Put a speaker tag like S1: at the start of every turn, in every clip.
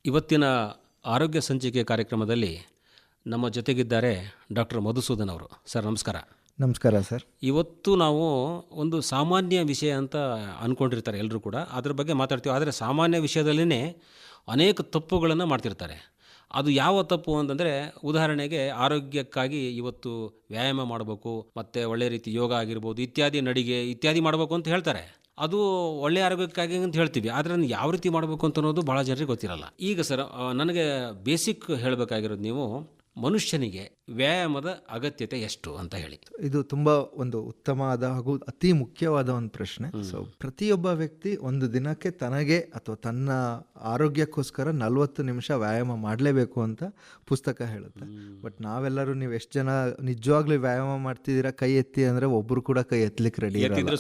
S1: ಇವತ್ತಿನ ಆರೋಗ್ಯ ಸಂಚಿಕೆ ಕಾರ್ಯಕ್ರಮದಲ್ಲಿ ನಮ್ಮ ಜೊತೆಗಿದ್ದಾರೆ ಡಾಕ್ಟರ್ ಮಧುಸೂದನ್ ಅವರು. ಸರ್ ನಮಸ್ಕಾರ.
S2: ನಮಸ್ಕಾರ ಸರ್.
S1: ಇವತ್ತು ನಾವು ಒಂದು ಸಾಮಾನ್ಯ ವಿಷಯ ಅಂತ ಅಂದ್ಕೊಂಡಿರ್ತಾರೆ ಎಲ್ಲರೂ ಕೂಡ, ಅದ್ರ ಬಗ್ಗೆ ಮಾತಾಡ್ತೀವಿ. ಆದರೆ ಸಾಮಾನ್ಯ ವಿಷಯದಲ್ಲೇ ಅನೇಕ ತಪ್ಪುಗಳನ್ನು ಮಾಡ್ತಿರ್ತಾರೆ. ಅದು ಯಾವ ತಪ್ಪು ಅಂತಂದರೆ, ಉದಾಹರಣೆಗೆ ಆರೋಗ್ಯಕ್ಕಾಗಿ ಇವತ್ತು ವ್ಯಾಯಾಮ ಮಾಡಬೇಕು, ಮತ್ತು ಒಳ್ಳೆ ರೀತಿ ಯೋಗ ಆಗಿರ್ಬೋದು, ಇತ್ಯಾದಿ ನಡಿಗೆ ಇತ್ಯಾದಿ ಮಾಡಬೇಕು ಅಂತ ಹೇಳ್ತಾರೆ. ಅದು ಒಳ್ಳೆಯ ಆರೋಗ್ಯಕ್ಕಾಗಿ ಅಂತ ಹೇಳ್ತೀವಿ, ಆದರೆ ಅದನ್ನು ಯಾವ ರೀತಿ ಮಾಡಬೇಕು ಅಂತ ಅನ್ನೋದು ಭಾಳ ಜನರಿಗೆ ಗೊತ್ತಿರಲ್ಲ. ಈಗ ಸರ್, ನನಗೆ ಬೇಸಿಕ್ ಹೇಳಬೇಕಾಗಿರೋದು, ನೀವು ಮನುಷ್ಯನಿಗೆ ವ್ಯಾಯಾಮದ ಅಗತ್ಯತೆ ಎಷ್ಟು ಅಂತ ಹೇಳಿ.
S2: ಇದು ತುಂಬ ಒಂದು ಉತ್ತಮವಾದ ಹಾಗೂ ಅತಿ ಮುಖ್ಯವಾದ ಒಂದು ಪ್ರಶ್ನೆ. ಸೊ ಪ್ರತಿಯೊಬ್ಬ ವ್ಯಕ್ತಿ ಒಂದು ದಿನಕ್ಕೆ ತನಗೆ ಅಥವಾ ತನ್ನ ಆರೋಗ್ಯಕ್ಕೋಸ್ಕರ 40 ನಿಮಿಷ ವ್ಯಾಯಾಮ ಮಾಡಲೇಬೇಕು ಅಂತ ಪುಸ್ತಕ ಹೇಳುತ್ತೆ. ಬಟ್ ನಾವೆಲ್ಲರೂ, ನೀವು ಎಷ್ಟು ಜನ ನಿಜವಾಗ್ಲೂ ವ್ಯಾಯಾಮ ಮಾಡ್ತಿದ್ದೀರಾ ಕೈ ಎತ್ತಿ ಅಂದರೆ ಒಬ್ಬರು ಕೂಡ ಕೈ ಎತ್ತಲಿಕ್ಕೆ ರೆಡಿ ಇರಲ್ಲ,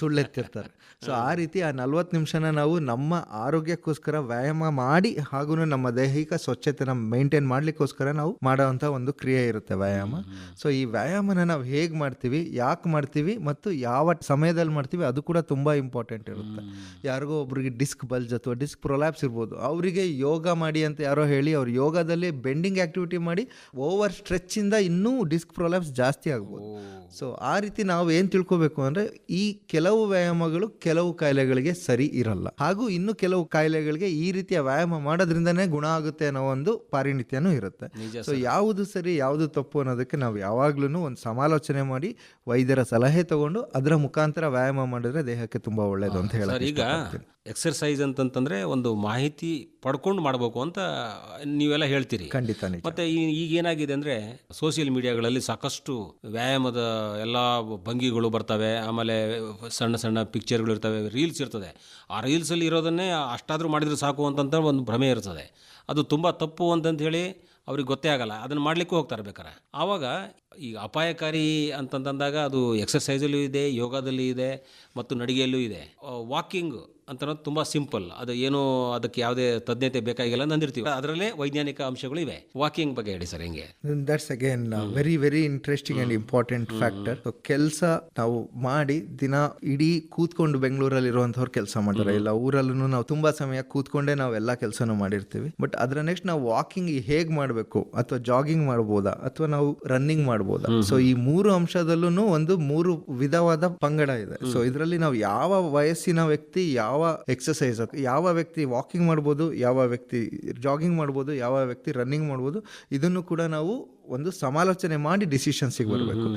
S2: ಸುಳ್ಳೆತ್ತಿರ್ತಾರೆ. ಸೊ ಆ ರೀತಿ ಆ 40 ನಿಮಿಷನ ನಾವು ನಮ್ಮ ಆರೋಗ್ಯಕ್ಕೋಸ್ಕರ ವ್ಯಾಯಾಮ ಮಾಡಿ ಹಾಗೂ ನಮ್ಮ ದೈಹಿಕ ಸ್ವಚ್ಛತೆನ ಮೇಂಟೈನ್ ಮಾಡ್ಲಿಕ್ಕೋಸ್ಕರ ನಾವು ಮಾಡೋವಂಥ ಒಂದು ಕ್ರಿಯೆ ಇರುತ್ತೆ ವ್ಯಾಯಾಮ. ಸೊ ಈ ವ್ಯಾಯಾಮನ ನಾವು ಹೇಗೆ ಮಾಡ್ತೀವಿ, ಯಾಕೆ ಮಾಡ್ತೀವಿ ಮತ್ತು ಯಾವ ಸಮಯದಲ್ಲಿ ಮಾಡ್ತೀವಿ, ಅದು ಕೂಡ ತುಂಬ ಇಂಪಾರ್ಟೆಂಟ್ ಇರುತ್ತೆ. ಯಾರಿಗೋ ಒಬ್ರಿಗೆ ಡಿಸ್ಕ್ ಬಲ್ಜ್ ಅಥವಾ ಡಿಸ್ಕ್ ಪ್ರೊಲ್ಯಾಪ್ಸ್ ಇರ್ಬೋದು, ಅವರಿಗೆ ಯೋಗ ಮಾಡಿ ಅಂತ ಯಾರೋ ಹೇಳಿ ಅವ್ರು ಯೋಗದಲ್ಲಿ ಬೆಂಡಿಂಗ್ ಆಕ್ಟಿವಿಟಿ ಮಾಡಿ ಓವರ್ ಸ್ಟ್ರೆಚ್ಚಿಂದ ಇನ್ನೂ ಡಿಸ್ಕ್ ಪ್ರೊಲ್ಯಾಪ್ಸ್ ಜಾಸ್ತಿ ಆಗ್ಬೋದು. ಸೊ ಆ ರೀತಿ ನಾವು ಏನು ತಿಳ್ಕೊಬೇಕು ಅಂದರೆ, ಈ ಕೆಲವು ವ್ಯಾಯಾಮಗಳು ಕೆಲವು ಕಾಯಿಲೆಗಳಿಗೆ ಸರಿ ಇರಲ್ಲ, ಹಾಗೂ ಇನ್ನು ಕೆಲವು ಕಾಯಿಲೆಗಳಿಗೆ ಈ ರೀತಿಯ ವ್ಯಾಯಾಮ ಮಾಡೋದ್ರಿಂದನೇ ಗುಣ ಆಗುತ್ತೆ ಅನ್ನೋ ಒಂದು ಪಾರಿಣಿತ್ಯನೂ ಇರುತ್ತೆ. ಸೊ ಯಾವುದು ಸರಿ ಯಾವುದು ತಪ್ಪು ಅನ್ನೋದಕ್ಕೆ ನಾವು ಯಾವಾಗ್ಲೂ ಒಂದು ಸಮಾಲೋಚನೆ ಮಾಡಿ ವೈದ್ಯರ ಸಲಹೆ ತಗೊಂಡು ಅದರ ಮುಖಾಂತರ ವ್ಯಾಯಾಮ ಮಾಡಿದ್ರೆ ದೇಹಕ್ಕೆ ತುಂಬಾ ಒಳ್ಳೇದು ಅಂತ ಹೇಳಿ.
S1: ಈಗ ಎಕ್ಸರ್ಸೈಸ್ ಅಂತಂತಂದ್ರೆ ಒಂದು ಮಾಹಿತಿ ಪಡ್ಕೊಂಡು ಮಾಡಬೇಕು ಅಂತ ನೀವೆಲ್ಲ ಹೇಳ್ತೀರಿ.
S2: ಖಂಡಿತ.
S1: ಮತ್ತೆ ಈಗ ಏನಾಗಿದೆ ಅಂದ್ರೆ, ಸೋಷಿಯಲ್ ಮೀಡಿಯಾಗಳಲ್ಲಿ ಸಾಕಷ್ಟು ವ್ಯಾಯಾಮದ ಎಲ್ಲ ಭಂಗಿಗಳು ಬರ್ತವೆ, ಆಮೇಲೆ ಸಣ್ಣ ಸಣ್ಣ ಪಿಕ್ಚರ್ಗಳು ಇರ್ತವೆ, ರೀಲ್ಸ್ ಇರ್ತದೆ. ಆ ರೀಲ್ಸಲ್ಲಿ ಇರೋದನ್ನೇ ಅಷ್ಟಾದರೂ ಮಾಡಿದ್ರೆ ಸಾಕು ಅಂತಂತ ಒಂದು ಭ್ರಮೆ ಇರ್ತದೆ. ಅದು ತುಂಬ ತಪ್ಪು ಅಂತಂತ ಹೇಳಿ ಅವ್ರಿಗೆ ಗೊತ್ತೇ ಆಗಲ್ಲ, ಅದನ್ನು ಮಾಡಲಿಕ್ಕೂ ಹೋಗ್ತಾರೆ ಬೇಕಾರೆ. ಆವಾಗ ಈಗ ಅಪಾಯಕಾರಿ ಅಂತಂದಾಗ ಅದು ಎಕ್ಸರ್ಸೈಸಲ್ಲೂ ಇದೆ, ಯೋಗದಲ್ಲಿ ಇದೆ, ಮತ್ತು ನಡಿಗೆಯಲ್ಲೂ ಇದೆ. ವಾಕಿಂಗ್ ಅಂತ ಅನ್ನೋದು ತುಂಬ ಸಿಂಪಲ್, ಅದು ಏನು ಅದಕ್ಕೆ ಯಾವುದೇ ತಜ್ಞತೆ ಬೇಕಾಗಿಲ್ಲ ಅಂದಿರ್ತೀವಿ. ಅದರಲ್ಲೇ ವೈಜ್ಞಾನಿಕ ಅಂಶಗಳು ಇವೆ. ವಾಕಿಂಗ್ ಬಗ್ಗೆ ಹೇಳಿ ಸರ್. ಹೆಂಗೆ?
S2: That's again very very interesting and important factor. ಕೆಲಸ ನಾವು ಮಾಡಿ ದಿನ ಇಡೀ ಕೂತ್ಕೊಂಡು ಬೆಂಗಳೂರಲ್ಲಿ ಇರುವಂಥವ್ರು ಕೆಲಸ ಮಾಡ್ತಾರೆ, ಇಲ್ಲ ಊರಲ್ಲೂ ನಾವು ತುಂಬ ಸಮಯ ಕೂತ್ಕೊಂಡೇ ನಾವು ಎಲ್ಲ ಕೆಲಸನೂ ಮಾಡಿರ್ತೀವಿ. ಬಟ್ ಅದರ ನೆಕ್ಸ್ಟ್ ನಾವು ವಾಕಿಂಗ್ ಹೇಗೆ ಮಾಡಬೇಕು, ಅಥವಾ ಜಾಗಿಂಗ್ ಮಾಡ್ಬೋದಾ, ಅಥವಾ ನಾವು ರನ್ನಿಂಗ್ ಮಾಡ್ಬೋದಾ? ಸೊ ಈ 3 ಅಂಶದಲ್ಲೂ ಒಂದು 3 ವಿಧವಾದ ಪಂಗಡ ಇದೆ. ಸೊ ಇದರಲ್ಲಿ ನಾವು ಯಾವ ವಯಸ್ಸಿನ ವ್ಯಕ್ತಿ ಯಾವ ಎಕ್ಸಸೈಸ್, ಯಾವ ವ್ಯಕ್ತಿ ವಾಕಿಂಗ್ ಮಾಡ್ಬೋದು, ಯಾವ ವ್ಯಕ್ತಿ ಜಾಗಿಂಗ್ ಮಾಡ್ಬೋದು, ಯಾವ ವ್ಯಕ್ತಿ ರನ್ನಿಂಗ್ ಮಾಡ್ಬೋದು, ಇದನ್ನು ಕೂಡ ನಾವು ಒಂದು ಸಮಾಲೋಚನೆ ಮಾಡಿ ಡಿಸಿಷನ್ಸಿಗೆ ಬರಬೇಕು.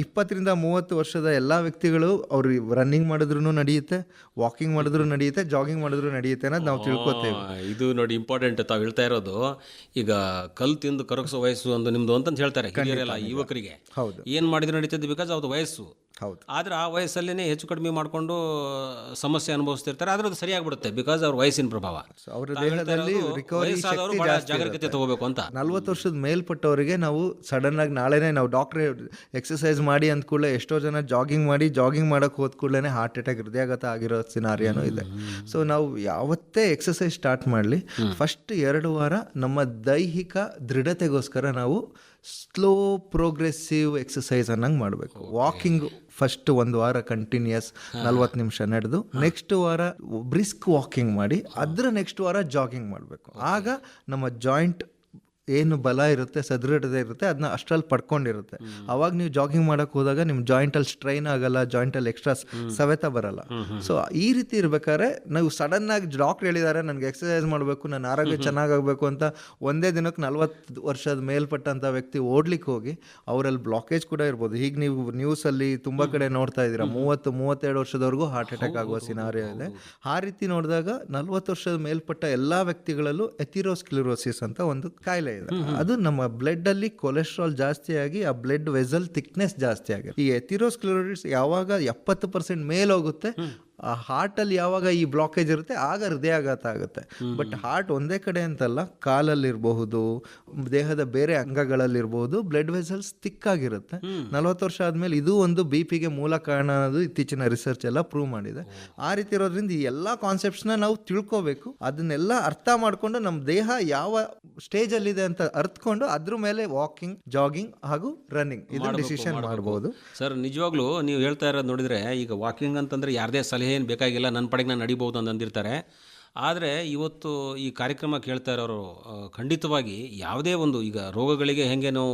S2: 20-30 ವರ್ಷದ ಎಲ್ಲ ವ್ಯಕ್ತಿಗಳು ಅವ್ರು ರನ್ನಿಂಗ್ ಮಾಡಿದ್ರು ನಡೆಯುತ್ತೆ, ವಾಕಿಂಗ್ ಮಾಡಿದ್ರು ನಡೆಯುತ್ತೆ, ಜಾಗಿಂಗ್ ಮಾಡಿದ್ರು ನಡೆಯುತ್ತೆ ಅನ್ನೋದು ನಾವು ತಿಳ್ಕೊತೇವೆ.
S1: ಇದು ನೋಡಿ ಇಂಪಾರ್ಟೆಂಟ್ ತಾವು ಹೇಳ್ತಾ ಇರೋದು. ಈಗ ಕಲ್ ತಿಂದು ಕರಗಿಸೋ ವಯಸ್ಸು ಒಂದು ನಿಮ್ದು ಅಂತ ಹೇಳ್ತಾರೆ ಹಿರಿಯರೆಲ್ಲ. ಯುವಕರಿಗೆ
S2: ಹೌದು,
S1: ಏನು ಮಾಡಿದ್ರು ನಡೀತದೆ, ಬಿಕಾಸ್ ಅವ್ರದ್ದು ವಯಸ್ಸು.
S2: ಹೌದು.
S1: ಆದರೆ ಆ ವಯಸ್ಸಲ್ಲೇ ಹೆಚ್ಚು ಕಡಿಮೆ ಮಾಡಿಕೊಂಡು ಸಮಸ್ಯೆ ಅನುಭವಿಸ್ತಿರ್ತಾರೆ. ಆದರೆ ಅದು ಸರಿಯಾಗ್ಬಿಡುತ್ತೆ, ಬಿಕಾಸ್ ಅವ್ರ ವಯಸ್ಸಿನ ಪ್ರಭಾವ.
S2: ಅವರ ದೇಹದಲ್ಲಿ ರಿಕವರಿ ಶಕ್ತಿ ಜಾಸ್ತಿ,
S1: ಜಾಗರೂಕತೆ ತಗೋಬೇಕು ಅಂತ.
S2: 40 ವರ್ಷದ ಮೇಲ್ಪಟ್ಟವರಿಗೆ ನಾವು ಸಡನ್ ಆಗಿ ನಾಳೆನೇ ನಾವು ಡಾಕ್ಟ್ರೇ ಎಕ್ಸಸೈಸ್ ಮಾಡಿ ಅಂದ ಕೂಡಲೇ ಎಷ್ಟೋ ಜನ ಜಾಗಿಂಗ್ ಮಾಡಕ್ಕೆ ಹೋದ ಕೂಡಲೇ ಹಾರ್ಟ್ ಅಟ್ಯಾಕ್, ಹೃದಯಾಘಾತ ಆಗಿರೋ ಸಿನಾರಿಯಾನು ಇದೆ. ಸೊ ನಾವು ಯಾವತ್ತೇ ಎಕ್ಸಸೈಸ್ ಸ್ಟಾರ್ಟ್ ಮಾಡಲಿ, ಫಸ್ಟ್ 2 ವಾರ ನಮ್ಮ ದೈಹಿಕ ದೃಢತೆಗೋಸ್ಕರ ನಾವು ಸ್ಲೋ ಪ್ರೋಗ್ರೆಸಿವ್ ಎಕ್ಸಸೈಸ್ ಅನ್ನಂಗೆ ಮಾಡಬೇಕು. ವಾಕಿಂಗ್ ಫಸ್ಟ್ 1 ವಾರ ಕಂಟಿನ್ಯೂಸ್ 40 ನಿಮಿಷ ನಡೆದು, ನೆಕ್ಸ್ಟ್ ವಾರ ಬ್ರಿಸ್ಕ್ ವಾಕಿಂಗ್ ಮಾಡಿ, ಅದರ ನೆಕ್ಸ್ಟ್ ವಾರ ಜಾಗಿಂಗ್ ಮಾಡಬೇಕು. ಆಗ ನಮ್ಮ ಜಾಯಿಂಟ್ ಏನು ಬಲ ಇರುತ್ತೆ, ಸದೃಢತೆ ಇರುತ್ತೆ, ಅದನ್ನ ಅಷ್ಟರಲ್ಲಿ ಪಡ್ಕೊಂಡಿರುತ್ತೆ. ಅವಾಗ ನೀವು ಜಾಗಿಂಗ್ ಮಾಡಕ್ಕೆ ಹೋದಾಗ ನಿಮ್ಮ ಜಾಯಿಂಟಲ್ಲಿ ಸ್ಟ್ರೈನ್ ಆಗಲ್ಲ, ಜಾಯಿಂಟಲ್ಲಿ ಎಕ್ಸ್ಟ್ರಾ ಸವೆತ ಬರಲ್ಲ. ಸೊ ಈ ರೀತಿ ಇರ್ಬೇಕಾದ್ರೆ ನಾವು ಸಡನ್ ಆಗಿ ಡಾಕ್ಟರ್ ಹೇಳಿದ್ದಾರೆ ನನಗೆ ಎಕ್ಸಸೈಸ್ ಮಾಡಬೇಕು, ನನ್ನ ಆರೋಗ್ಯ ಚೆನ್ನಾಗಾಗಬೇಕು ಅಂತ ಒಂದೇ ದಿನಕ್ಕೆ 40 ವರ್ಷದ ಮೇಲ್ಪಟ್ಟಂಥ ವ್ಯಕ್ತಿ ಓಡ್ಲಿಕ್ಕೆ ಹೋಗಿ ಅವರಲ್ಲಿ ಬ್ಲಾಕೇಜ್ ಕೂಡ ಇರ್ಬೋದು. ಈಗ ನೀವು ನ್ಯೂಸಲ್ಲಿ ತುಂಬ ಕಡೆ ನೋಡ್ತಾ ಇದ್ದೀರಾ, 30-32 ವರ್ಷದವರೆಗೂ ಹಾರ್ಟ್ ಅಟ್ಯಾಕ್ ಆಗುವ ಸಿನಾರಿಯೋ ಇದೆ. ಆ ರೀತಿ ನೋಡಿದಾಗ 40 ವರ್ಷದ ಮೇಲ್ಪಟ್ಟ ಎಲ್ಲ ವ್ಯಕ್ತಿಗಳಲ್ಲೂ ಎಥಿರೋಸ್ಕ್ಲೆರೋಸಿಸ್ ಅಂತ ಒಂದು ಕಾಯಿಲೆ ಇದೆ. ಅದು ನಮ್ಮ ಬ್ಲಡ್ ಅಲ್ಲಿ ಕೊಲೆಸ್ಟ್ರಾಲ್ ಜಾಸ್ತಿ ಆಗಿ ಆ ಬ್ಲಡ್ ವೆಸಲ್ ಥಿಕ್ನೆಸ್ ಜಾಸ್ತಿ ಆಗಿದೆ. ಈ ಎಥಿರೋಸ್ಕ್ಲೆರೋಸಿಸ್ ಯಾವಾಗ 70% ಮೇಲೆ ಹೋಗುತ್ತೆ, ಆ ಹಾರ್ಟಲ್ಲಿ ಯಾವಾಗ ಈ ಬ್ಲಾಕೇಜ್ ಇರುತ್ತೆ ಆಗ ಹೃದಯಾಘಾತ ಆಗುತ್ತೆ. ಬಟ್ ಹಾರ್ಟ್ ಒಂದೇ ಕಡೆ ಅಂತಲ್ಲ, ಕಾಲಲ್ಲಿರಬಹುದು, ದೇಹದ ಬೇರೆ ಅಂಗಗಳಲ್ಲಿರಬಹುದು, ಬ್ಲಡ್ ವೆಸಲ್ಸ್ ತಿಕ್ಕಾಗಿರುತ್ತೆ. 40 ವರ್ಷ ಆದಮೇಲೆ ಇದು ಒಂದು BP-ಗೆ ಮೂಲ ಕಾರಣ ಅನ್ನೋದು ಇತ್ತೀಚಿನ ರಿಸರ್ಚ್ ಎಲ್ಲ ಪ್ರೂವ್ ಮಾಡಿದೆ. ಆ ರೀತಿ ಇರೋದ್ರಿಂದ ಈ ಎಲ್ಲ ಕಾನ್ಸೆಪ್ಟ್ಸ್ನ ನಾವು ತಿಳ್ಕೋಬೇಕು. ಅದನ್ನೆಲ್ಲ ಅರ್ಥ ಮಾಡಿಕೊಂಡು ನಮ್ಮ ದೇಹ ಯಾವ ಸ್ಟೇಜಲ್ಲಿದೆ ಅಂತ ಅರ್ಥಕೊಂಡು ಅದ್ರ ಮೇಲೆ ವಾಕಿಂಗ್, ಜಾಗಿಂಗ್ ಹಾಗೂ ರನ್ನಿಂಗ್ ಇದನ್ನು ಡಿಸಿಷನ್ ಮಾಡ್ಬೋದು.
S1: ಸರ್ ನಿಜವಾಗ್ಲೂ ನೀವು ಹೇಳ್ತಾ ಇರೋದು ನೋಡಿದರೆ, ಈಗ ವಾಕಿಂಗ್ ಅಂತಂದರೆ ಯಾರದೇ ಸಲಹೆ ಏನು ಬೇಕಾಗಿಲ್ಲ, ನನ್ನ ಪಡೆಗೆ ನಾನು ನಡಿಬೋದು ಅಂತ ಅಂದಿರ್ತಾರೆ. ಆದರೆ ಇವತ್ತು ಈ ಕಾರ್ಯಕ್ರಮ ಕೇಳ್ತಾ ಇರೋರು ಖಂಡಿತವಾಗಿ ಯಾವುದೇ ಒಂದು ಈಗ ರೋಗಗಳಿಗೆ ಹೆಂಗೆ ನಾವು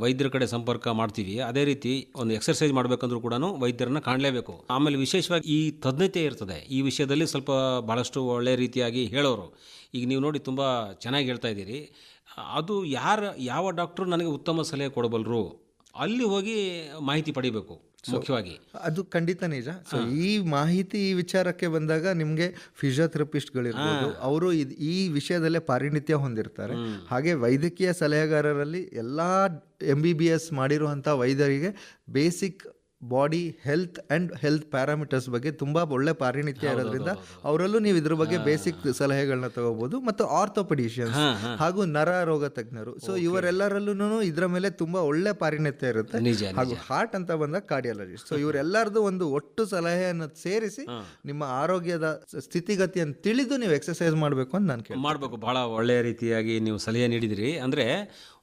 S1: ವೈದ್ಯರ ಕಡೆ ಸಂಪರ್ಕ ಮಾಡ್ತೀವಿ, ಅದೇ ರೀತಿ ಒಂದು ಎಕ್ಸರ್ಸೈಸ್ ಮಾಡಬೇಕಂದ್ರೂ ಕೂಡ ವೈದ್ಯರನ್ನ ಕಾಣಲೇಬೇಕು. ಆಮೇಲೆ ವಿಶೇಷವಾಗಿ ಈ ತಜ್ಞತೆ ಇರ್ತದೆ ಈ ವಿಷಯದಲ್ಲಿ, ಸ್ವಲ್ಪ ಭಾಳಷ್ಟು ಒಳ್ಳೆಯ ರೀತಿಯಾಗಿ ಹೇಳೋರು. ಈಗ ನೀವು ನೋಡಿ ತುಂಬ ಚೆನ್ನಾಗಿ ಹೇಳ್ತಾ ಇದ್ದೀರಿ. ಅದು ಯಾವ ಡಾಕ್ಟ್ರು ನನಗೆ ಉತ್ತಮ ಸಲಹೆ ಕೊಡಬಲ್ಲರು ಅಲ್ಲಿ ಹೋಗಿ ಮಾಹಿತಿ ಪಡಿಬೇಕು ಮುಖ್ಯವಾಗಿ.
S2: ಅದು ಖಂಡಿತ ನಿಜ. ಸೊ ಈ ಮಾಹಿತಿ ಈ ವಿಚಾರಕ್ಕೆ ಬಂದಾಗ ನಿಮಗೆ ಫಿಸಿಯೋಥೆರಪಿಸ್ಟ್ಗಳಿರ್ಬೋದು, ಅವರು ಈ ವಿಷಯದಲ್ಲೇ ಪಾರಿಣಿತ್ಯ ಹೊಂದಿರ್ತಾರೆ. ಹಾಗೆ ವೈದ್ಯಕೀಯ ಸಲಹೆಗಾರರಲ್ಲಿ ಎಲ್ಲ MBBS ಮಾಡಿರುವಂಥ ವೈದ್ಯರಿಗೆ basic body health and health parameters ಬಗ್ಗೆ ತುಂಬ ಒಳ್ಳೆ ಪಾರಿಣಿತ್ಯ ಇರೋದ್ರಿಂದ ಅವರಲ್ಲೂ ನೀವು ಇದ್ರ ಬಗ್ಗೆ ಬೇಸಿಕ್ ಸಲಹೆಗಳನ್ನ ತಗೋಬಹುದು. ಮತ್ತು ಆರ್ಥೋಪೆಡಿಷಿಯನ್ಸ್ ಹಾಗೂ ನರ ರೋಗ ತಜ್ಞರು, ಸೊ ಇವರೆಲ್ಲರಲ್ಲೂ ಇದರ ಮೇಲೆ ತುಂಬ ಒಳ್ಳೆ ಪಾರಿಣಿತ್ಯ ಇರುತ್ತೆ. ಹಾಗೂ ಹಾರ್ಟ್ ಅಂತ ಬಂದಾಗ ಕಾರ್ಡಿಯಾಲಜಿಸ್ಟ್. ಸೊ ಇವರೆಲ್ಲರದು ಒಂದು ಒಟ್ಟು ಸಲಹೆಯನ್ನು ಸೇರಿಸಿ ನಿಮ್ಮ ಆರೋಗ್ಯದ ಸ್ಥಿತಿಗತಿಯನ್ನು ತಿಳಿದು ನೀವು ಎಕ್ಸರ್ಸೈಸ್ ಮಾಡಬೇಕು ಅಂತ ನಾನು
S1: ಮಾಡಬೇಕು. ಬಹಳ ಒಳ್ಳೆಯ ರೀತಿಯಾಗಿ ನೀವು ಸಲಹೆ ನೀಡಿದಿರಿ. ಅಂದರೆ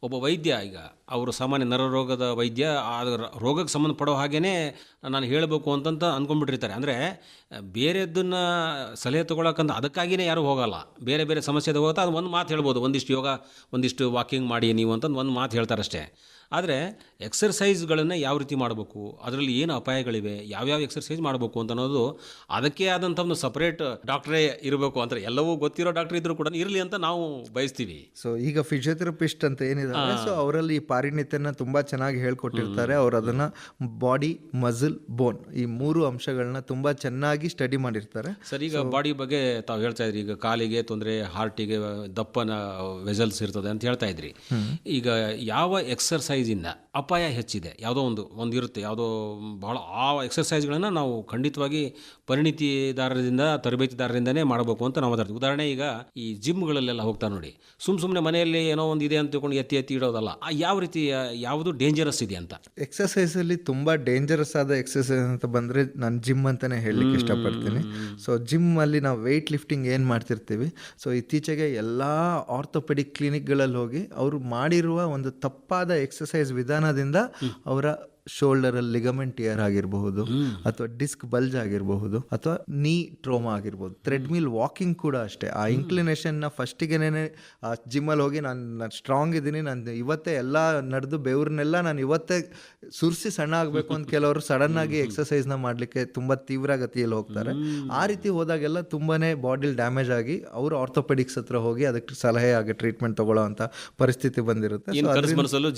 S1: ಒಬ್ಬ ವೈದ್ಯ, ಈಗ ಅವರು ಸಾಮಾನ್ಯ ನರರೋಗದ ವೈದ್ಯ, ರೋಗಕ್ಕೆ ಸಂಬಂಧಪಡೋ ಹಾಗೇ ನಾನು ಹೇಳಬೇಕು ಅಂತಂತ ಅಂದ್ಕೊಂಡ್ಬಿಟ್ಟಿರ್ತಾರೆ. ಅಂದರೆ ಬೇರೆದನ್ನು ಸಲಹೆ ತೊಗೊಳಕ್ಕಂತ ಅದಕ್ಕಾಗಿಯೇ ಯಾರೂ ಹೋಗಲ್ಲ. ಬೇರೆ ಬೇರೆ ಸಮಸ್ಯೆ ಹೋಗ್ತಾ ಅದು ಒಂದು ಮಾತು ಹೇಳ್ಬೋದು, ಒಂದಿಷ್ಟು ಯೋಗ, ಒಂದಿಷ್ಟು ವಾಕಿಂಗ್ ಮಾಡಿ ನೀವು ಅಂತಂದು ಒಂದು ಮಾತು ಹೇಳ್ತಾರಷ್ಟೇ. ಆದರೆ ಎಕ್ಸರ್ಸೈಸ್ಗಳನ್ನು ಯಾವ ರೀತಿ ಮಾಡಬೇಕು, ಅದರಲ್ಲಿ ಏನು ಅಪಾಯಗಳಿವೆ, ಯಾವ್ಯಾವ ಎಕ್ಸರ್ಸೈಸ್ ಮಾಡಬೇಕು ಅಂತ ಅನ್ನೋದು ಅದಕ್ಕೆ ಆದಂಥ ಒಂದು ಸಪ್ರೇಟ್ ಡಾಕ್ಟ್ರೇ ಇರಬೇಕು. ಅಂದರೆ ಎಲ್ಲವೂ ಗೊತ್ತಿರೋ ಡಾಕ್ಟ್ರ್ ಇದ್ದರೂ ಕೂಡ ಇರಲಿ ಅಂತ ನಾವು ಬಯಸ್ತೀವಿ.
S2: ಸೊ ಈಗ ಫಿಸಿಯೋಥೆರಪಿಸ್ಟ್ ಅಂತ ಏನಿದ್ದಾರೆ, ಸೊ ಅವರಲ್ಲಿ ಈ ಪಾರಿಣಿತ್ಯನ ತುಂಬ ಚೆನ್ನಾಗಿ ಹೇಳ್ಕೊಟ್ಟಿರ್ತಾರೆ. ಅವರು ಅದನ್ನು ಬಾಡಿ, ಮಸಲ್, ಬೋನ್ ಈ 3 ಅಂಶಗಳನ್ನ ತುಂಬ ಚೆನ್ನಾಗಿ ಸ್ಟಡಿ ಮಾಡಿರ್ತಾರೆ.
S1: ಸರ್, ಈಗ ಬಾಡಿ ಬಗ್ಗೆ ತಾವು ಹೇಳ್ತಾ ಇದ್ರಿ, ಈಗ ಕಾಲಿಗೆ ತೊಂದರೆ, ಹಾರ್ಟಿಗೆ ದಪ್ಪನ ವೆಸಲ್ಸ್ ಇರ್ತದೆ ಅಂತ ಹೇಳ್ತಾ ಇದ್ರಿ. ಈಗ ಯಾವ ಎಕ್ಸರ್ಸೈಸಿಂದ ಅಪಾಯ ಹೆಚ್ಚಿದೆ, ಯಾವುದೋ ಒಂದು ಇರುತ್ತೆ, ಯಾವುದೋ ಬಹಳ ಆ ಎಕ್ಸರ್ಸೈಸ್ಗಳನ್ನು ನಾವು ಖಂಡಿತವಾಗಿ ಪರಿಣಿತಿದಾರರಿಂದ, ತರಬೇತಿದಾರರಿಂದನೇ ಮಾಡಬೇಕು ಅಂತ ನಾವು ಮಾತಾಡ್ತೀವಿ. ಉದಾಹರಣೆ, ಈಗ ಈ ಜಿಮ್ಗಳಲ್ಲೆಲ್ಲ ಹೋಗ್ತಾ ನೋಡಿ, ಸುಮ್ಮನೆ ಮನೆಯಲ್ಲಿ ಏನೋ ಒಂದು ಇದೆ ಅಂತ ತಿಳ್ಕೊಂಡು ಎತ್ತಿ ಇಡೋದಲ್ಲ. ಯಾವ ರೀತಿ ಯಾವುದು ಡೇಂಜರಸ್ ಇದೆ ಅಂತ.
S2: ಎಕ್ಸರ್ಸೈಸಲ್ಲಿ ತುಂಬ ಡೇಂಜರಸ್ ಆದ ಎಕ್ಸರ್ಸೈಸ್ ಅಂತ ಬಂದರೆ ನಾನು ಜಿಮ್ ಅಂತಲೇ ಹೇಳಲಿಕ್ಕೆ ಇಷ್ಟಪಡ್ತೀನಿ. ಸೊ ಜಿಮ್ಮಲ್ಲಿ ನಾವು ವೆಯ್ಟ್ ಲಿಫ್ಟಿಂಗ್ ಏನು ಮಾಡ್ತಿರ್ತೀವಿ, ಸೊ ಇತ್ತೀಚೆಗೆ ಎಲ್ಲ ಆರ್ಥೋಪೆಡಿಕ್ ಕ್ಲಿನಿಕ್ಗಳಲ್ಲಿ ಹೋಗಿ ಅವರು ಮಾಡಿರುವ ಒಂದು ತಪ್ಪಾದ ಎಕ್ಸರ್ಸೈಸ್ ವಿಧಾನದಿಂದ ಅವರ ಶೋಲ್ಡರಲ್ಲಿ ಲಿಗಮೆಂಟ್ ಟಿಯರ್ ಆಗಿರಬಹುದು, ಅಥವಾ ಡಿಸ್ಕ್ ಬಲ್ಜ್ ಆಗಿರಬಹುದು, ಅಥವಾ ನೀ ಟ್ರೋಮಾ ಆಗಿರ್ಬೋದು. ಥ್ರೆಡ್ಮಿಲ್ ವಾಕಿಂಗ್ ಕೂಡ ಅಷ್ಟೇ. ಆ ಇನ್ಕ್ಲಿನೇಷನ್ನ ಫಸ್ಟಿಗೆನೇ ಆ ಜಿಮ್ಮಲ್ಲಿ ಹೋಗಿ ನಾನು ಸ್ಟ್ರಾಂಗ್ ಇದ್ದೀನಿ, ನಾನು ಇವತ್ತೇ ಎಲ್ಲ ನಡೆದು ಬೆವ್ರನ್ನೆಲ್ಲ ನಾನು ಇವತ್ತೇ ಸುರಿಸಿ ಸಣ್ಣ ಆಗಬೇಕು ಅಂತ ಕೆಲವರು ಸಡನ್ನಾಗಿ ಎಕ್ಸರ್ಸೈಸ್ನ ಮಾಡಲಿಕ್ಕೆ ತುಂಬ ತೀವ್ರ ಗತಿಯಲ್ಲಿ ಹೋಗ್ತಾರೆ. ಆ ರೀತಿ ಹೋದಾಗೆಲ್ಲ ತುಂಬಾ ಬಾಡಿಲಿ ಡ್ಯಾಮೇಜ್ ಆಗಿ ಅವರು ಆರ್ಥೋಪೆಡಿಕ್ಸ್ ಹತ್ರ ಹೋಗಿ ಅದಕ್ಕೆ ಸಲಹೆ ಆಗಿ ಟ್ರೀಟ್ಮೆಂಟ್ ತಗೊಳ್ಳೋ ಅಂತ ಪರಿಸ್ಥಿತಿ ಬಂದಿರುತ್ತೆ.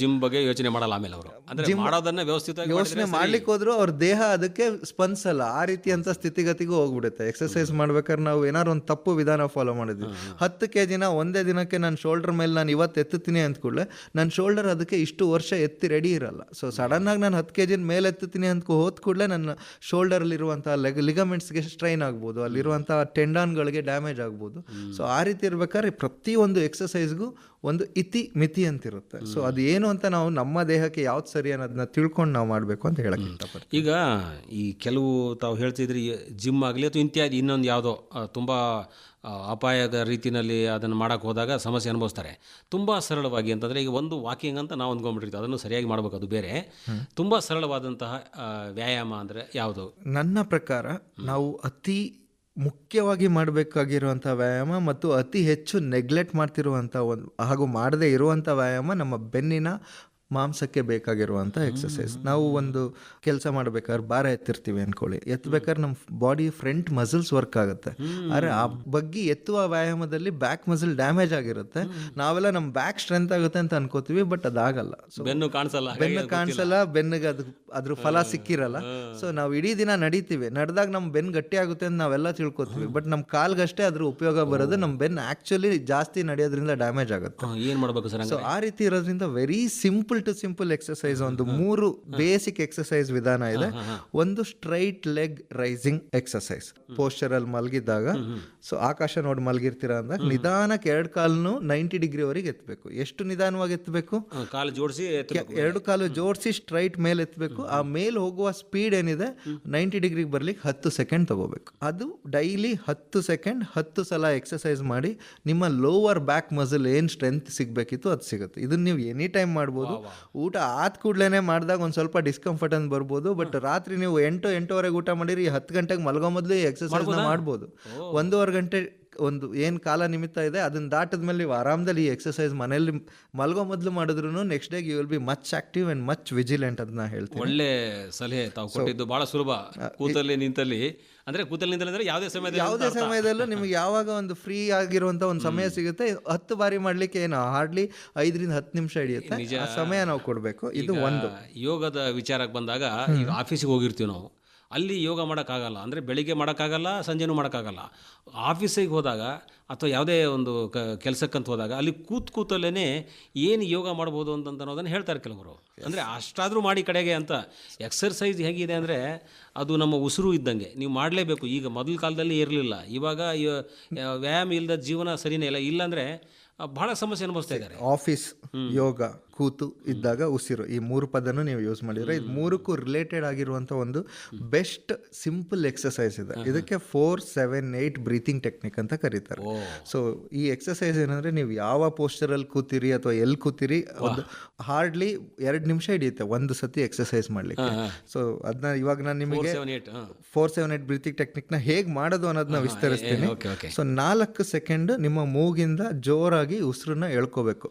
S1: ಜಿಮ್ ಬಗ್ಗೆ ಯೋಚನೆ ಮಾಡಲ್ಲ ಆಮೇಲೆ ಅವರು, ಅಂದ್ರೆ ಮಾಡೋದನ್ನ
S2: ಯೋಚನೆ ಮಾಡ್ಲಿಕ್ಕೆ ಹೋದ್ರು ಅವ್ರ ದೇಹ ಅದಕ್ಕೆ ಸ್ಪಂದಿಸಲ್ಲ. ಆ ರೀತಿ ಅಂತ ಸ್ಥಿತಿಗತಿಗೂ ಹೋಗ್ಬಿಡುತ್ತೆ. ಎಕ್ಸರ್ಸೈಸ್ ಮಾಡ್ಬೇಕಾದ್ರೆ ನಾವು ಏನಾದ್ರು ಒಂದು ತಪ್ಪು ವಿಧಾನ ಫಾಲೋ ಮಾಡಿದ್ವಿ, 10 kg ಒಂದೇ ದಿನಕ್ಕೆ ನನ್ನ ಶೋಲ್ಡರ್ ಮೇಲೆ ನಾನು ಇವತ್ತು ಎತ್ತುತ್ತೀನಿ ಅಂದ ಕೂಡಲೇ ನನ್ನ ಶೋಲ್ಡರ್ ಅದಕ್ಕೆ ಇಷ್ಟು ವರ್ಷ ಎತ್ತಿ ರೆಡಿ ಇರಲ್ಲ. ಸೊ ಸಡನ್ ಆಗಿ ನಾನು 10 kg ಮೇಲೆ ಎತ್ತುತ್ತೀನಿ ಅಂತ ಹೋದ ಕೂಡಲೇ ನನ್ನ ಶೋಲ್ಡರಲ್ಲಿರುವಂತಹ ಲಿಗಮೆಂಟ್ಸ್ಗೆ ಸ್ಟ್ರೈನ್ ಆಗ್ಬೋದು, ಅಲ್ಲಿರುವಂತಹ ಟೆಂಡಾನ್ಗಳಿಗೆ ಡ್ಯಾಮೇಜ್ ಆಗ್ಬೋದು. ಸೊ ಆ ರೀತಿ ಇರ್ಬೇಕಾದ್ರೆ ಪ್ರತಿಯೊಂದು ಎಕ್ಸರ್ಸೈಸ್ಗೂ ಒಂದು ಮಿತಿ ಅಂತಿರುತ್ತೆ. ಸೊ ಅದು ಏನು ಅಂತ ನಾವು ನಮ್ಮ ದೇಹಕ್ಕೆ ಯಾವ್ದು ಸರಿ ಅನ್ನೋದನ್ನ ತಿಳ್ಕೊಂಡು ನಾವು ಮಾಡಬೇಕು ಅಂತ ಹೇಳಕ್ಕೆ ಇಷ್ಟಪಡ್ತೀನಿ.
S1: ಈಗ ಈ ಕೆಲವು ತಾವು ಹೇಳ್ತಿದ್ರಿ ಜಿಮ್ ಆಗಲಿ ಅಥವಾ ಇತ್ಯಾದಿ ಇನ್ನೊಂದು ಯಾವುದೋ ತುಂಬ ಅಪಾಯದ ರೀತಿಯಲ್ಲಿ ಅದನ್ನು ಮಾಡೋಕ್ಕೆ ಹೋದಾಗ ಸಮಸ್ಯೆ ಅನುಭವಿಸ್ತಾರೆ. ತುಂಬ ಸರಳವಾಗಿ ಅಂತಂದರೆ, ಈಗ ಒಂದು ವಾಕಿಂಗ್ ಅಂತ ನಾವು ಅಂದ್ಕೊಂಡ್ಬಿಟ್ಟಿರ್ತೀವಿ, ಅದನ್ನು ಸರಿಯಾಗಿ ಮಾಡಬೇಕು, ಅದು ಬೇರೆ. ತುಂಬ ಸರಳವಾದಂತಹ ವ್ಯಾಯಾಮ ಅಂದರೆ ಯಾವುದು?
S2: ನನ್ನ ಪ್ರಕಾರ ನಾವು ಅತಿ ಮುಖ್ಯವಾಗಿ ಮಾಡಬೇಕಾಗಿರುವಂಥ ವ್ಯಾಯಾಮ ಮತ್ತು ಅತಿ ಹೆಚ್ಚು ನೆಗ್ಲೆಕ್ಟ್ ಮಾಡ್ತಿರುವಂಥ ಹಾಗೂ ಮಾಡದೇ ಇರುವಂಥ ವ್ಯಾಯಾಮ ನಮ್ಮ ಬೆನ್ನಿನ ಮಾಂಸಕ್ಕೆ ಬೇಕಾಗಿರುವಂಥ ಎಕ್ಸಸೈಸ್. ನಾವು ಒಂದು ಕೆಲಸ ಮಾಡ್ಬೇಕಾದ್ರೆ ಭಾರ ಎತ್ತಿರ್ತೀವಿ ಅಂದ್ಕೊಳ್ಳಿ, ಎತ್ತಬೇಕಾದ್ರೆ ನಮ್ಮ ಬಾಡಿ ಫ್ರಂಟ್ ಮಸಲ್ಸ್ ವರ್ಕ್ ಆಗುತ್ತೆ. ಆದರೆ ಆ ಬಗ್ಗೆ ಎತ್ತುವ ವ್ಯಾಯಾಮದಲ್ಲಿ ಬ್ಯಾಕ್ ಮಸಲ್ ಡ್ಯಾಮೇಜ್ ಆಗಿರುತ್ತೆ. ನಾವೆಲ್ಲ ನಮ್ಮ ಬ್ಯಾಕ್ ಸ್ಟ್ರೆಂತ್ ಆಗುತ್ತೆ ಅಂತ ಅನ್ಕೋತೀವಿ, ಬಟ್ ಅದಾಗಲ್ಲ. ಸೊ
S1: ಬೆನ್ನು
S2: ಕಾಣಿಸಲ್ಲ, ಬೆನ್ನಿಗೆ ಅದ್ರ ಫಲ ಸಿಕ್ಕಿರಲ್ಲ. ಸೊ ನಾವು ಇಡೀ ದಿನ ನಡೀತೀವಿ, ನಡೆದಾಗ ನಮ್ಮ ಬೆನ್ನು ಗಟ್ಟಿ ಆಗುತ್ತೆ ಅಂತ ನಾವೆಲ್ಲ ತಿಳ್ಕೊತೀವಿ, ಬಟ್ ನಮ್ಮ ಕಾಲ್ಗಷ್ಟೇ ಅದ್ರ ಉಪಯೋಗ ಬರೋದು, ನಮ್ಮ ಬೆನ್ನು ಆಕ್ಚುಲಿ ಜಾಸ್ತಿ ನಡೆಯೋದ್ರಿಂದ ಡ್ಯಾಮೇಜ್ ಆಗುತ್ತೆ.
S1: ಏನು ಮಾಡಬೇಕು ಸರ್?
S2: ಸೊ ಆ ರೀತಿ ಇರೋದ್ರಿಂದ ವೆರಿ ಸಿಂಪಲ್ ಎಕ್ಸರ್ಸೈಸ್, ಒಂದು 3 ಬೇಸಿಕ್ ಎಕ್ಸರ್ಸೈಸ್ ವಿಧಾನ ಇದೆ. ಒಂದು straight leg raising exercise, posture ಅಲ್ಲಿ ಮಲಗಿದ್ದಾಗ, ಸೊ ಆಕಾಶ ನೋಡಿ ಮಲಗಿರ್ತೀರ ಅಂದಾಗ ನಿಧಾನಕ್ಕೆ 2 ಕಾಲನ್ನು 90 ಡಿಗ್ರಿ ವರೆಗೆ ಎತ್ತಬೇಕು. ಎಷ್ಟು ನಿಧಾನವಾಗಿ ಎತ್ತಬೇಕು?
S1: ಕಾಲು ಜೋಡಿಸಿ
S2: 2 ಕಾಲು ಜೋಡಿಸಿ ಸ್ಟ್ರೈಟ್ ಮೇಲೆ ಎತ್ತಬೇಕು. ಆ ಮೇಲೆ ಹೋಗುವ ಸ್ಪೀಡ್ ಏನಿದೆ 90 ಡಿಗ್ರಿಗೆ ಬರ್ಲಿಕ್ಕೆ 10 ಸೆಕೆಂಡ್ ತಗೋಬೇಕು. ಅದು ಡೈಲಿ 10 ಸೆಕೆಂಡ್ 10 ಸಲ ಎಕ್ಸರ್ಸೈಸ್ ಮಾಡಿ ನಿಮ್ಮ ಲೋವರ್ ಬ್ಯಾಕ್ ಮಸಲ್ ಏನು ಸ್ಟ್ರೆಂತ್ ಸಿಗಬೇಕಿತ್ತು ಅದು ಸಿಗುತ್ತೆ. ಇದನ್ನ ನೀವು ಎನಿ ಟೈಮ್ ಮಾಡ್ಬೋದು. ಊಟ ಆದ ಕೂಡಲೇ ಮಾಡಿದಾಗ ಒಂದು ಸ್ವಲ್ಪ ಡಿಸ್ಕಂಫರ್ಟ್ ಅಂತ ಬರ್ಬೋದು, ಬಟ್ ರಾತ್ರಿ ನೀವು 8-8:15 ಊಟ ಮಾಡಿರಿ, 10 ಗಂಟೆಗೆ ಮಲಗೋ ಮೊದಲು ಎಕ್ಸರ್ಸೈಸ್ ಮಾಡ್ಬೋದು. 1.5 ಗಂಟೆ ಒಂದು ಏನು ಕಾಲ ನಿಮಿತ್ತ ಇದೆ ಅದನ್ನ ದಾಟದ ಮೇಲೆ ನೀವು ಆರಾಮದಲ್ಲಿ ಈ ಎಕ್ಸಸೈಸ್ ಮನೇಲಿ ಮಲ್ಗೋ ಮೊದಲು ಮಾಡಿದ್ರು ನೆಕ್ಸ್ಟ್ ಡೇಗೆ you will be much active and much vigilant ಅಂತ ನಾ ಹೇಳ್ತೀನಿ.
S1: ಒಳ್ಳೆ ಸಲಹೆ ತಾವು ಕೊಟ್ಟಿದ್ದು, ಬಹಳ ಸುಲಭ. ಕೂತಲ್ಲಿ ನಿಂತಲ್ಲಿ ಅಂದರೆ ಕೂತಲ್ಲಿ ನಿಂತಲ್ಲಿ ಅಂದರೆ ಯಾವುದೇ
S2: ಸಮಯದಲ್ಲೂ ನಿಮಗೆ ಯಾವಾಗ ಒಂದು ಫ್ರೀ ಆಗಿರುವಂಥ ಒಂದು ಸಮಯ ಸಿಗುತ್ತೆ, 10 ಬಾರಿ ಮಾಡಲಿಕ್ಕೆ ಏನು ಹಾರ್ಡ್ಲಿ 5 ರಿಂದ 10 ನಿಮಿಷ ಹಿಡಿಯುತ್ತೆ. ಆ ಸಮಯ ನಾವು ಕೊಡಬೇಕು. ಇದು ಒಂದು
S1: ಯೋಗದ ವಿಚಾರಕ್ಕೆ ಬಂದಾಗ ಈಗ ಆಫೀಸಿಗೆ ಹೋಗಿರ್ತೀವಿ ನಾವು, ಅಲ್ಲಿ ಯೋಗ ಮಾಡೋಕ್ಕಾಗಲ್ಲ. ಅಂದರೆ ಬೆಳಿಗ್ಗೆ ಮಾಡೋಕ್ಕಾಗಲ್ಲ, ಸಂಜೆನೂ ಮಾಡೋಕ್ಕಾಗಲ್ಲ. ಆಫೀಸಿಗೆ ಹೋದಾಗ ಅಥವಾ ಯಾವುದೇ ಒಂದು ಕೆಲಸಕ್ಕಂತ ಹೋದಾಗ ಅಲ್ಲಿ ಕೂತಲ್ಲೇ ಏನು ಯೋಗ ಮಾಡ್ಬೋದು ಅಂತ ಅನ್ನೋದನ್ನು ಹೇಳ್ತಾರೆ ಕೆಲವರು. ಅಂದರೆ ಅಷ್ಟಾದರೂ ಮಾಡಿ ಕಡೆಗೆ ಅಂತ. ಎಕ್ಸರ್ಸೈಸ್ ಹೇಗಿದೆ ಅಂದರೆ ಅದು ನಮ್ಮ ಉಸಿರು ಇದ್ದಂಗೆ, ನೀವು ಮಾಡಲೇಬೇಕು. ಈಗ ಮೊದಲ ಕಾಲದಲ್ಲಿ ಇರಲಿಲ್ಲ, ಇವಾಗ ವ್ಯಾಯಾಮ ಇಲ್ಲದ ಜೀವನ ಸರಿಯೇ ಇಲ್ಲ. ಇಲ್ಲಾಂದರೆ ಬಹಳ ಸಮಸ್ಯೆ ಅನುಭವಿಸ್ತಾ ಇದ್ದಾರೆ.
S2: ಆಫೀಸ್, ಯೋಗ, ಕೂತು ಇದ್ದಾಗ ಉಸಿರು, ಈ 3 ಪದನು ನೀವು ಯೂಸ್ ಮಾಡಿದ್ರೆ ಇದು 3ಕ್ಕೂ ರಿಲೇಟೆಡ್ ಆಗಿರುವಂಥ ಒಂದು ಬೆಸ್ಟ್ ಸಿಂಪಲ್ ಎಕ್ಸಸೈಸ್ ಇದೆ. ಇದಕ್ಕೆ 4-7-8 ಬ್ರೀತಿಂಗ್ ಟೆಕ್ನಿಕ್ ಅಂತ ಕರೀತಾರೆ. ಸೊ ಈ ಎಕ್ಸಸೈಸ್ ಏನಂದ್ರೆ ನೀವು ಯಾವ ಪೋಸ್ಚರಲ್ಲಿ ಕೂತಿರಿ ಅಥವಾ ಎಲ್ಲಿ ಕೂತಿರಿ, ಒಂದು ಹಾರ್ಡ್ಲಿ 2 ನಿಮಿಷ ಹಿಡಿಯುತ್ತೆ ಒಂದು ಸತಿ ಎಕ್ಸಸೈಸ್ ಮಾಡಲಿಕ್ಕೆ. ಸೊ ಅದನ್ನ ಇವಾಗ ನಾನು ನಿಮಗೆ 4-7-8 ಬ್ರೀತಿಂಗ್ ಟೆಕ್ನಿಕ್ನ ಹೇಗೆ ಮಾಡೋದು ಅನ್ನೋದನ್ನ ವಿಸ್ತರಿಸ್ತೀನಿ. ಸೊ 4 ಸೆಕೆಂಡ್ ನಿಮ್ಮ ಮೂಗಿಂದ ಜೋರಾಗಿ ಉಸಿರನ್ನ ಎಳ್ಕೋಬೇಕು.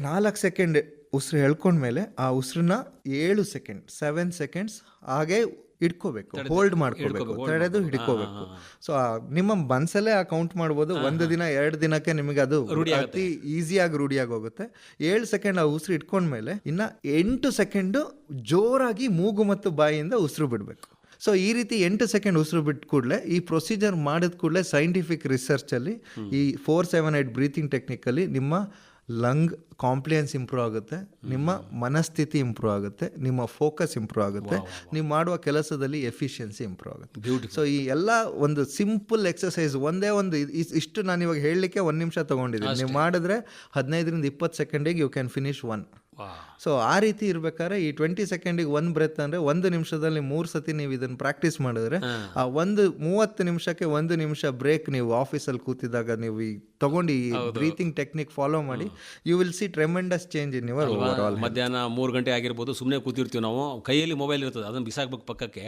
S2: 4 ಸೆಕೆಂಡ್ ಉಸಿರು ಎಳ್ಕೊಂಡ್ಮೇಲೆ ಆ ಉಸಿರನ್ನ 7 ಸೆಕೆಂಡ್ 7 ಸೆಕೆಂಡ್ಸ್ ಹಾಗೆ ಹಿಡ್ಕೋಬೇಕು, ಹೋಲ್ಡ್ ಮಾಡ್ಕೋಬೇಕು, ತಡೆದು ಹಿಡ್ಕೋಬೇಕು. ಸೊ ನಿಮ್ಮ ಮನಸ್ಸಲ್ಲೇ ಆ ಕೌಂಟ್ ಮಾಡ್ಬೋದು. 1 ದಿನ 2 ದಿನಕ್ಕೆ ನಿಮಗೆ ಅದು ಅತಿ ಈಸಿಯಾಗಿ ರೂಢಿಯಾಗಿ ಹೋಗುತ್ತೆ. 7 ಸೆಕೆಂಡ್ ಆ ಉಸಿರು ಇಟ್ಕೊಂಡ್ಮೇಲೆ ಇನ್ನು 8 ಸೆಕೆಂಡ್ ಜೋರಾಗಿ ಮೂಗು ಮತ್ತು ಬಾಯಿಯಿಂದ ಉಸಿರು ಬಿಡಬೇಕು. ಸೊ ಈ ರೀತಿ 8 ಸೆಕೆಂಡ್ ಉಸಿರು ಬಿಟ್ಟು ಕೂಡಲೇ ಈ ಪ್ರೊಸೀಜರ್ ಮಾಡಿದ ಕೂಡಲೇ ಸೈಂಟಿಫಿಕ್ ರಿಸರ್ಚಲ್ಲಿ ಈ 4-7-8 ಬ್ರೀತಿಂಗ್ ಟೆಕ್ನಿಕಲ್ಲಿ ನಿಮ್ಮ ಲಂಗ್ ಕಾಂಪ್ಲಿಯನ್ಸ್ ಇಂಪ್ರೂವ್ ಆಗುತ್ತೆ, ನಿಮ್ಮ ಮನಸ್ಥಿತಿ ಇಂಪ್ರೂವ್ ಆಗುತ್ತೆ, ನಿಮ್ಮ ಫೋಕಸ್ ಇಂಪ್ರೂವ್ ಆಗುತ್ತೆ, ನೀವು ಮಾಡುವ ಕೆಲಸದಲ್ಲಿ ಎಫಿಷಿಯನ್ಸಿ ಇಂಪ್ರೂವ್ ಆಗುತ್ತೆ. ಸೊ ಈ ಎಲ್ಲ ಒಂದು ಸಿಂಪಲ್ ಎಕ್ಸಸೈಸ್ ಒಂದೇ ಒಂದು ಇಷ್ಟು ನಾನು ಇವಾಗ ಹೇಳಲಿಕ್ಕೆ 1 ನಿಮಿಷ ತೊಗೊಂಡಿದ್ದೀನಿ. ನೀವು ಮಾಡಿದ್ರೆ 15 ರಿಂದ 20 ಸೆಕೆಂಡಿಗೆ ಯು ಕ್ಯಾನ್ ಫಿನಿಶ್ 1. ಸೊ ಆ ರೀತಿ ಇರ್ಬೇಕಾದ್ರೆ ಈ 20 ಸೆಕೆಂಡಿಗೆ 1 ಬ್ರೆತ್ ಅಂದರೆ 1 ನಿಮಿಷದಲ್ಲಿ 3 ಸತಿ ನೀವು ಇದನ್ನು ಪ್ರಾಕ್ಟೀಸ್ ಮಾಡಿದ್ರೆ ಆ 30 ನಿಮಿಷಕ್ಕೆ 1 ನಿಮಿಷ ಬ್ರೇಕ್ ನೀವು ಆಫೀಸಲ್ಲಿ ಕೂತಿದ್ದಾಗ ನೀವು ಈ ತಗೊಂಡು ಈ ಬ್ರೀತಿಂಗ್ ಟೆಕ್ನಿಕ್ ಫಾಲೋ ಮಾಡಿ, you will see tremendous change in your over.
S1: ಮಧ್ಯಾಹ್ನ 3 ಗಂಟೆ ಆಗಿರ್ಬೋದು, ಸುಮ್ಮನೆ ಕೂತಿರ್ತೀವಿ ನಾವು, ಕೈಯಲ್ಲಿ ಮೊಬೈಲ್ ಇರ್ತದೆ, ಅದನ್ನು ಬಿಸಾಕ್ಬೇಕು ಪಕ್ಕಕ್ಕೆ.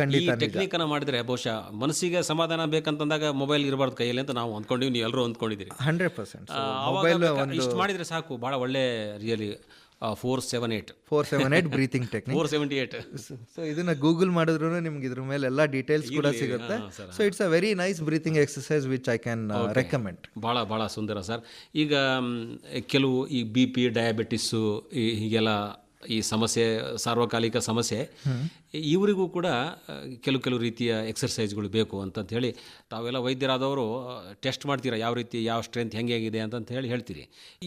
S1: ಖಂಡಿತ ಟೆಕ್ನಿಕ್ ಅನ್ನ ಮಾಡಿದ್ರೆ ಬಹುಶಃ ಮನಸ್ಸಿಗೆ ಸಮಾಧಾನ ಬೇಕಂತಂದಾಗ ಮೊಬೈಲ್ ಇರಬಾರ್ದು ಕೈಯಲ್ಲಿ ಅಂತ ನಾವು ಅಂದ್ಕೊಂಡಿವಿ, ನೀವು ಎಲ್ಲರೂ ಅಂದ್ಕೊಂಡಿದ್ದೀರಿ.
S2: 100%.
S1: ಇಷ್ಟು ಮಾಡಿದ್ರೆ ಸಾಕು, ಭಾಳ ಒಳ್ಳೆ ರಿಯಲಿ.
S2: 4-7-8 breathing technique
S1: 478.
S2: ಸೊ ಇದನ್ನ ಗೂಗಲ್ ಮಾಡಿದ್ರು ನಿಮ್ಗೆ ಇದ್ರ ಮೇಲೆ ಎಲ್ಲ ಡೀಟೇಲ್ಸ್ ಕೂಡ ಸಿಗುತ್ತೆ. So it's a very nice breathing exercise which I can recommend.
S1: ಭಾಳ ಸುಂದರ ಸರ್. ಈಗ ಕೆಲವು ಈ BP, ಡಯಾಬಿಟಿಸ್ಸು ಹೀಗೆಲ್ಲ ಈ ಸಮಸ್ಯೆ ಸಾರ್ವಕಾಲಿಕ ಸಮಸ್ಯೆ, ಇವರಿಗೂ ಕೂಡ ಕೆಲವು ರೀತಿಯ ಎಕ್ಸರ್ಸೈಸ್ಗಳು ಬೇಕು ಅಂತ ಹೇಳಿ ತಾವೆಲ್ಲ ವೈದ್ಯರಾದವರು ಟೆಸ್ಟ್ ಮಾಡ್ತೀರಾ, ಯಾವ ರೀತಿ ಯಾವ ಸ್ಟ್ರೆಂತ್ ಹೆಂಗಿದೆ ಅಂತ ಹೇಳಿ ಹೇಳ್ತೀರಿ.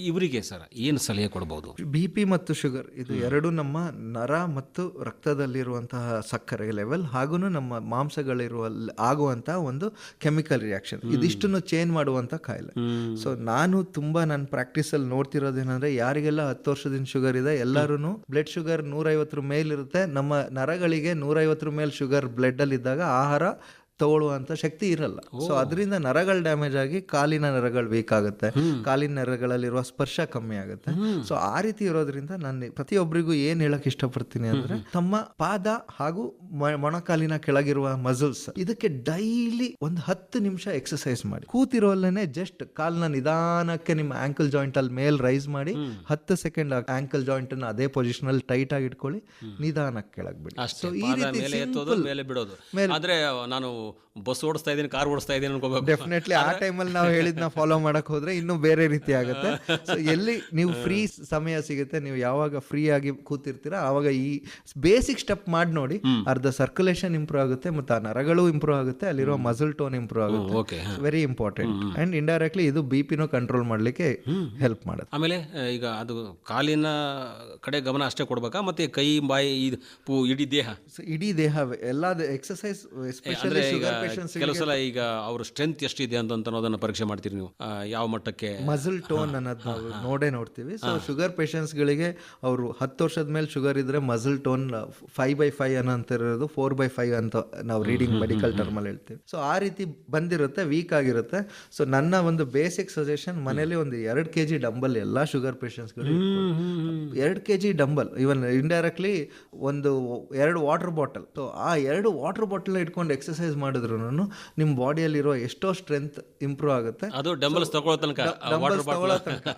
S1: ಇವರಿಗೆ ಸರ್ ಏನು ಸಲಹೆ ಕೊಡ್ಬೋದು?
S2: BP ಮತ್ತು ಶುಗರ್ ಇದು ಎರಡು ನಮ್ಮ ನರ ಮತ್ತು ರಕ್ತದಲ್ಲಿರುವಂತಹ ಸಕ್ಕರೆ ಲೆವೆಲ್ ಹಾಗೂ ನಮ್ಮ ಮಾಂಸಗಳಿರುವ ಆಗುವಂತಹ ಒಂದು ಕೆಮಿಕಲ್ ರಿಯಾಕ್ಷನ್, ಇದಿಷ್ಟನ್ನು ಚೇಂಜ್ ಮಾಡುವಂಥ ಕಾಯಿಲೆ. ಸೊ ನಾನು ತುಂಬ ನನ್ನ ಪ್ರಾಕ್ಟೀಸಲ್ಲಿ ನೋಡ್ತಿರೋದೇನೆಂದರೆ ಯಾರಿಗೆಲ್ಲ 10 ವರ್ಷದಿಂದ ಶುಗರ್ ಇದೆ ಎಲ್ಲರೂ ಬ್ಲಡ್ ಶುಗರ್ 150 ಮೇಲೆ ಇರುತ್ತೆ. ನಮ್ಮ ನರಗಳಿಗೆ 150 ಮೇಲೆ ಶುಗರ್ ಬ್ಲಡ್ ಅಲ್ಲಿ ಇದ್ದಾಗ ಆಹಾರ ತಗೊಳ್ಳುವಂಥ ಶಕ್ತಿ ಇರಲ್ಲ. ಸೊ ಅದರಿಂದ ನರಗಳ ಡ್ಯಾಮೇಜ್ ಆಗಿ ಕಾಲಿನ ನರಗಳು ವೀಕ್ ಆಗುತ್ತೆ, ಕಾಲಿನ ನರಗಳಲ್ಲಿರುವ ಸ್ಪರ್ಶ ಕಮ್ಮಿ ಆಗುತ್ತೆ. ಸೊ ಆ ರೀತಿ ಇರೋದ್ರಿಂದ ನಾನು ಪ್ರತಿಯೊಬ್ಬರಿಗೂ ಏನು ಹೇಳಕ್ ಇಷ್ಟಪಡ್ತೀನಿ ಅಂದ್ರೆ ತಮ್ಮ ಪಾದ ಹಾಗೂ ಮೊಣಕಾಲಿನ ಕೆಳಗಿರುವ ಮಸಲ್ಸ್ ಇದಕ್ಕೆ ಡೈಲಿ ಒಂದು 10 ನಿಮಿಷ ಎಕ್ಸಸೈಸ್ ಮಾಡಿ. ಕೂತಿರೋಲ್ಲೇ ಜಸ್ಟ್ ಕಾಲ್ನ ನಿಧಾನಕ್ಕೆ ನಿಮ್ಮ ಆಂಕಲ್ ಜಾಯಿಂಟ್ ಅಲ್ಲಿ ಮೇಲ್ ರೈಸ್ ಮಾಡಿ 10 ಸೆಕೆಂಡ್ ಆಂಕಲ್ ಜಾಯಿಂಟ್ ಅನ್ನು ಅದೇ ಪೊಸಿಷನ್ ಅಲ್ಲಿ ಟೈಟ್ ಆಗಿ ಇಟ್ಕೊಳ್ಳಿ, ನಿಧಾನಕ್ಕೆ ಕೆಳಗೆ ಬಿಡಿ. ಸೊ ಈ ರೀತಿ
S1: ಮೇಲೆ ಬಿಡೋದು. ಆದ್ರೆ ನಾನು ಬಸ್ ಓಡಿಸ್ತಾ ಇದ್ದೀನಿ, ಕಾರ್ ಓಡಿಸ್ತಾ ಇದ್ದೀನಿ ಅನ್ಕೋಬೇಕು.
S2: ಡೆಫಿನೆಟ್ಲಿ ಆ ಟೈಮಲ್ಲಿ ನಾವು ಹೇಳಿದ್ನ ಫಾಲೋ ಮಾಡಕ್ ಹೋದ್ರೆ ಇನ್ನೂ ಬೇರೆ ರೀತಿ ಆಗುತ್ತೆ. ಸೊ ಎಲ್ಲಿ ನೀವು ಫ್ರೀ ಸಮಯ ಸಿಗುತ್ತೆ, ನೀವು ಯಾವಾಗ ಫ್ರೀ ಆಗಿ ಕೂತಿರ್ತೀರಾ ಆವಾಗ ಈ ಬೇಸಿಕ್ ಸ್ಟೆಪ್ ಮಾಡಿ ನೋಡಿ, ಅರ್ಧ ಸರ್ಕ್ಯುಲೇಷನ್ ಇಂಪ್ರೂವ್ ಆಗುತ್ತೆ ಮತ್ತು ಆ ನರಗಳು ಇಂಪ್ರೂವ್ ಆಗುತ್ತೆ, ಅಲ್ಲಿರೋ ಮಸಲ್ ಟೋನ್ ಇಂಪ್ರೂವ್ ಆಗುತ್ತೆ. Very important. ಅಂಡ್ ಇಂಡೈರೆಕ್ಟ್ಲಿ ಇದು BP ನೂ ಕಂಟ್ರೋಲ್ ಮಾಡ್ಲಿಕ್ಕೆ ಹೆಲ್ಪ್ ಮಾಡುತ್ತೆ.
S1: ಆಮೇಲೆ ಈಗ ಅದು ಕಾಲಿನ ಕಡೆ ಗಮನ ಅಷ್ಟೇ ಕೊಡ್ಬೇಕಾ, ಮತ್ತೆ ಕೈ ಬಾಯಿ ಇಡೀ ದೇಹ?
S2: ಇಡೀ ದೇಹ ಎಲ್ಲ ಎಕ್ಸಸೈಸ್ ಎಸ್ಪೆಷಲಿ ಶುಗರ್
S1: ಕೆಲವು ಸಲ ಈಗ ಅವ್ರ ಸ್ಟ್ರೆಂತ್ ಎಷ್ಟಿದೆ ಅಂತ ಅನ್ನೋದನ್ನ ಪರೀಕ್ಷೆ ಮಾಡ್ತೀರಿ ನೀವು, ಯಾವ ಮಟ್ಟಕ್ಕೆ
S2: ಮಸಲ್ ಟೋನ್ ಅನ್ನೋದು ನಾವು ನೋಡ್ತೀವಿ. ಸೊ ಶುಗರ್ ಪೇಷಂಟ್ಸ್ಗಳಿಗೆ ಅವರು 10 ವರ್ಷದ ಮೇಲೆ ಶುಗರ್ ಇದ್ರೆ ಮಸಲ್ ಟೋನ್ 5/5 ಅನ್ನೋಂತಿರೋದು 4/5 ಅಂತ ನಾವು ರೀಡಿಂಗ್ ಮೆಡಿಕಲ್ ಟರ್ಮಲ್ಲಿ ಹೇಳ್ತೀವಿ. ಸೊ ಆ ರೀತಿ ಬಂದಿರುತ್ತೆ, ವೀಕ್ ಆಗಿರುತ್ತೆ. ಸೊ ನನ್ನ ಒಂದು ಬೇಸಿಕ್ ಸಜೆಷನ್, ಮನೇಲಿ ಒಂದು 2 kg ಡಂಬಲ್ ಎಲ್ಲ ಶುಗರ್ ಪೇಷಂಟ್ಸ್ಗಳು 2 kg ಡಂಬಲ್, ಇವನ್ ಇಂಡೈರೆಕ್ಟ್ಲಿ ಒಂದು 2 ವಾಟರ್ ಬಾಟಲ್. ಸೊ ಆ 2 ವಾಟರ್ ಬಾಟಲ್ ಇಟ್ಕೊಂಡು ಎಕ್ಸಸೈಸ್ ಮಾಡಿದ್ರು ನಿಮ್ಮ ಬಾಡಿಯಲ್ಲಿರೋ ಎಷ್ಟೋ ಸ್ಟ್ರೆಂತ್ ಇಂಪ್ರೂವ್ ಆಗುತ್ತೆ.
S1: ಅದು ಡಂಬಲ್ಸ್ ತಗೊಳ್ಳೋ ತನಕ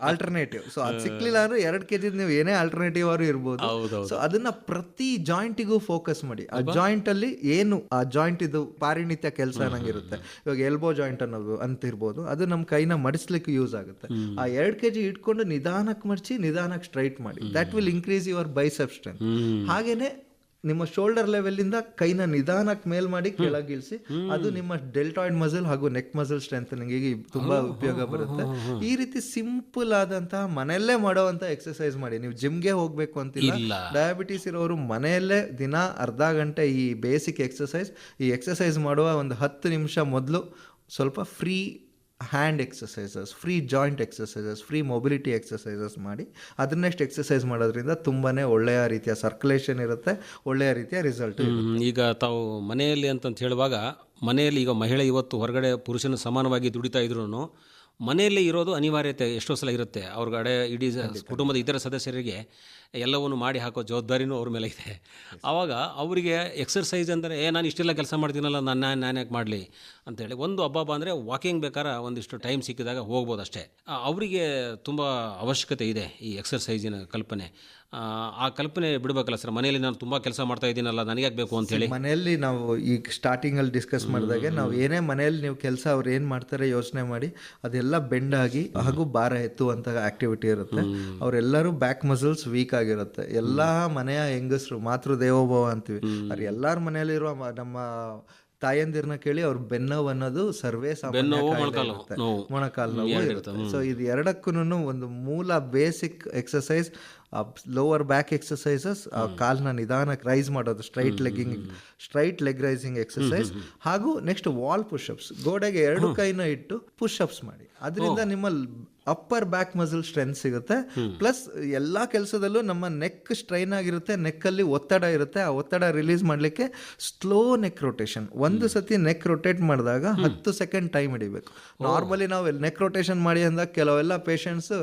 S2: ಆಲ್ಟರ್ನೇಟಿವ್. ಸೊ ಅದು ಸಿಕ್ಲಿಲ್ಲ ಅಂದ್ರೆ 2 kg ನೀವು ಏನೇ ಆಲ್ಟರ್ನೇಟಿವ್ ಅವರು ಇರ್ಬೋದು. ಸೊ ಅದನ್ನ ಪ್ರತಿ ಜಾಯಿಂಟಿಗೂ ಫೋಕಸ್ ಮಾಡಿ. ಆ ಜಾಯಿಂಟ್ ಅಲ್ಲಿ ಏನು ಆ ಜಾಯಿಂಟ್ ಇದು ಪಾರಿಣಿತ್ಯ ಕೆಲಸ ಅನ್ನಂಗಿರುತ್ತೆ. ಇವಾಗ ಎಲ್ಬೋ ಜಾಯಿಂಟ್ ಅನ್ನೋದು ಅಂತಿರ್ಬೋದು, ಅದು ನಮ್ಮ ಕೈನ ಮಡಿಸ್ಲಿಕ್ಕೆ ಯೂಸ್ ಆಗುತ್ತೆ. ಆ 2 kg ಇಟ್ಕೊಂಡು ನಿಧಾನಕ್ಕೆ ಮಡಚಿ ನಿಧಾನಕ್ಕೆ ಸ್ಟ್ರೈಟ್ ಮಾಡಿ. That will increase your bicep strength. ಹಾಗೇನೆ ನಿಮ್ಮ ಶೋಲ್ಡರ್ ಲೆವೆಲಿಂದ ಕೈನ ನಿಧಾನಕ್ಕೆ ಮೇಲ್ ಮಾಡಿ ಕೆಳಗಿಳಿಸಿ, ಅದು ನಿಮ್ಮ ಡೆಲ್ಟಾಯ್ಡ್ ಮಸಲ್ ಹಾಗೂ ನೆಕ್ ಮಸಲ್ ಸ್ಟ್ರೆಂಥನಿಂಗ್ ತುಂಬಾ ಉಪಯೋಗ ಬರುತ್ತೆ. ಈ ರೀತಿ ಸಿಂಪಲ್ ಆದಂತಹ ಮನೆಯಲ್ಲೇ ಮಾಡುವಂತ ಎಕ್ಸರ್ಸೈಸ್ ಮಾಡಿ. ನೀವು ಜಿಮ್ಗೆ ಹೋಗ್ಬೇಕು ಅಂತಿಲ್ಲ. ಡಯಾಬಿಟೀಸ್ ಇರೋರು ಮನೆಯಲ್ಲೇ ದಿನ ಅರ್ಧ ಗಂಟೆ ಈ ಬೇಸಿಕ್ ಎಕ್ಸರ್ಸೈಸ್, ಈ ಎಕ್ಸರ್ಸೈಸ್ ಮಾಡುವ ಒಂದು 10 ನಿಮಿಷ ಮೊದಲು ಸ್ವಲ್ಪ free hand exercises, free joint exercises, free mobility exercises ಮಾಡಿ ಅದನ್ನೆಷ್ಟು ಎಕ್ಸಸೈಸ್ ಮಾಡೋದ್ರಿಂದ ತುಂಬಾ ಒಳ್ಳೆಯ ರೀತಿಯ ಸರ್ಕ್ಯುಲೇಷನ್ ಇರುತ್ತೆ, ಒಳ್ಳೆಯ ರೀತಿಯ ರಿಸಲ್ಟ್.
S1: ಈಗ ತಾವು ಮನೆಯಲ್ಲಿ ಅಂತಂತ ಹೇಳುವಾಗ, ಮನೆಯಲ್ಲಿ ಈಗ ಮಹಿಳೆ ಇವತ್ತು ಹೊರಗಡೆ ಪುರುಷನ ಸಮಾನವಾಗಿ ದುಡಿತಾ ಇದ್ರೂ ಮನೆಯಲ್ಲೇ ಇರೋದು ಅನಿವಾರ್ಯತೆ ಎಷ್ಟೋ ಸಲ ಇರುತ್ತೆ. ಅವ್ರಗಡೆ ಇಡೀ ಕುಟುಂಬದ ಇತರ ಸದಸ್ಯರಿಗೆ ಎಲ್ಲವನ್ನು ಮಾಡಿ ಹಾಕೋ ಜವಾಬ್ದಾರಿನೂ ಅವ್ರ ಮೇಲೆ ಇದೆ. ಆವಾಗ ಅವರಿಗೆ ಎಕ್ಸರ್ಸೈಸ್ ಅಂದರೆ ನಾನು ಇಷ್ಟೆಲ್ಲ ಕೆಲಸ ಮಾಡ್ತೀನಲ್ಲ, ನಾನು ಯಾಕೆ ಮಾಡಲಿ ಅಂತೇಳಿ ಒಂದು ಹಬ್ಬ ಅಂದರೆ ವಾಕಿಂಗ್ ಬೇಕಾದ್ರೆ ಒಂದಿಷ್ಟು ಟೈಮ್ ಸಿಕ್ಕಿದಾಗ ಹೋಗ್ಬೋದು ಅಷ್ಟೇ. ಅವರಿಗೆ ತುಂಬ ಅವಶ್ಯಕತೆ ಇದೆ ಈ ಎಕ್ಸರ್ಸೈಸಿನ ಕಲ್ಪನೆ. ಆ ಕಲ್ಪನೆ ಬಿಡಬೇಕಲ್ಲ ಸರ್. ಮನೆಯಲ್ಲಿ ನಾನು ತುಂಬ ಕೆಲಸ ಮಾಡ್ತಾ ಇದ್ದೀನಲ್ಲ, ನನಗೆ ಬೇಕು ಅಂತೇಳಿ
S2: ಮನೆಯಲ್ಲಿ ನಾವು ಈಗ ಸ್ಟಾರ್ಟಿಂಗಲ್ಲಿ ಡಿಸ್ಕಸ್ ಮಾಡಿದಾಗೆ ನಾವು ಏನೇ ಮನೆಯಲ್ಲಿ ನೀವು ಕೆಲಸ ಅವ್ರು ಏನು ಮಾಡ್ತಾರೆ ಯೋಚನೆ ಮಾಡಿ, ಅದೆಲ್ಲ ಬೆಂಡ್ ಆಗಿ ಹಾಗೂ ಭಾರ ಎತ್ತುವಂಥ ಆಕ್ಟಿವಿಟಿ ಇರುತ್ತೆ. ಅವರೆಲ್ಲರೂ ಬ್ಯಾಕ್ ಮಸಲ್ಸ್ ವೀಕ್ ಆಗಿರುತ್ತೆ. ಎಲ್ಲ ಮನೆಯ ಹೆಂಗಸರು, ಮಾತೃ ದೇವೋಭವ ಅಂತೀವಿ, ಅವ್ರು ಎಲ್ಲರ ಮನೆಯಲ್ಲಿರುವ ನಮ್ಮ ತಾಯಂದಿರನ್ನ ಕೇಳಿ ಅವ್ರ ಬೆನ್ನೋವು ಅನ್ನೋದು ಸರ್ವೇ ಮೊಣಕಾಲು ನೋವು ಇರುತ್ತೆ. ಸೊ ಇದು ಎರಡಕ್ಕೂ ಒಂದು ಮೂಲ basic exercise lower back exercises, ಕಾಲ್ನ ನಿಧಾನಕ್ಕೆ ರೈಸ್ ಮಾಡೋದು, ಸ್ಟ್ರೈಟ್ ಲೆಗ್ ರೈಸಿಂಗ್ ಎಕ್ಸಸೈಸ್, ಹಾಗೂ ನೆಕ್ಸ್ಟ್ ವಾಲ್ ಪುಷಪ್ಸ್. ಗೋಡೆಗೆ 2 ಕೈನ ಇಟ್ಟು ಪುಷಪ್ಸ್ ಮಾಡಿ. ಅದರಿಂದ ನಿಮ್ಮ ಅಪ್ಪರ್ ಬ್ಯಾಕ್ ಮಸಲ್ ಸ್ಟ್ರೆಂತ್ ಸಿಗುತ್ತೆ. ಪ್ಲಸ್ ಎಲ್ಲ ಕೆಲಸದಲ್ಲೂ ನಮ್ಮ ನೆಕ್ ಸ್ಟ್ರೈನ್ ಆಗಿರುತ್ತೆ, ನೆಕ್ಕಲ್ಲಿ ಒತ್ತಡ ಇರುತ್ತೆ. ಆ ಒತ್ತಡ ರಿಲೀಸ್ ಮಾಡಲಿಕ್ಕೆ ಸ್ಲೋ ನೆಕ್ ರೊಟೇಷನ್. ಒಂದು ಸತಿ ನೆಕ್ ರೊಟೇಟ್ ಮಾಡಿದಾಗ 10 ಸೆಕೆಂಡ್ ಟೈಮ್ ಹಿಡಿಬೇಕು. ನಾರ್ಮಲಿ ನಾವು ನೆಕ್ ರೊಟೇಷನ್ ಮಾಡಿ ಅಂದಾಗ ಕೆಲವೆಲ್ಲ ಪೇಷಂಟ್ಸ್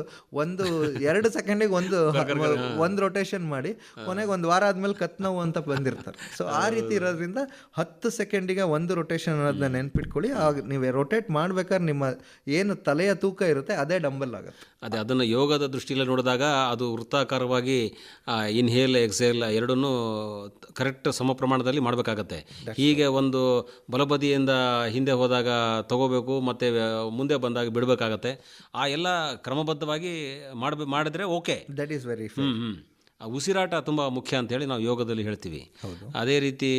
S2: 1-2 ಸೆಕೆಂಡಿಗೆ ಒಂದು ರೊಟೇಷನ್ ಮಾಡಿ ಕೊನೆಗೆ 1 ವಾರ ಆದ್ಮೇಲೆ ಕತ್ ನೋವು ಅಂತ ಬಂದಿರ್ತಾರೆ. ಸೊ ಆ ರೀತಿ ಇರೋದ್ರಿಂದ 10 ಸೆಕೆಂಡಿಗೆ 1 ರೊಟೇಷನ್ ಅನ್ನೋದನ್ನ ನೆನ್ಪಿಟ್ಕೊಳ್ಳಿ. ಆಗ ನೀವು ರೊಟೇಟ್ ಮಾಡ್ಬೇಕಾದ್ರೆ ನಿಮ್ಮ ಏನು ತಲೆಯ ತೂಕ ಇರುತ್ತೆ ಅದೇ ಡಂಬಲ್ ಆಗುತ್ತೆ.
S1: ಅದೇ ಅದನ್ನು ಯೋಗದ ದೃಷ್ಟಿಯಲ್ಲಿ ನೋಡಿದಾಗ ಅದು ವೃತ್ತಾಕಾರವಾಗಿ ಇನ್ಹೇಲ್ ಎಕ್ಸೇಲ್ ಎರಡನ್ನೂ ಕರೆಕ್ಟ್ ಸಮ ಪ್ರಮಾಣದಲ್ಲಿ ಮಾಡಬೇಕಾಗತ್ತೆ. ಹೀಗೆ ಒಂದು ಬಲಬದಿಯಿಂದ ಹಿಂದೆ ಹೋದಾಗ ತಗೋಬೇಕು, ಮತ್ತು ಮುಂದೆ ಬಂದಾಗ ಬಿಡಬೇಕಾಗತ್ತೆ. ಆ ಎಲ್ಲ ಕ್ರಮಬದ್ಧವಾಗಿ ಮಾಡಿದ್ರೆ ಓಕೆ.
S2: ದಟ್ ಈಸ್ ವೆರಿ
S1: ಉಸಿರಾಟ ತುಂಬ ಮುಖ್ಯ ಅಂತೇಳಿ ನಾವು ಯೋಗದಲ್ಲಿ ಹೇಳ್ತೀವಿ. ಅದೇ ರೀತಿ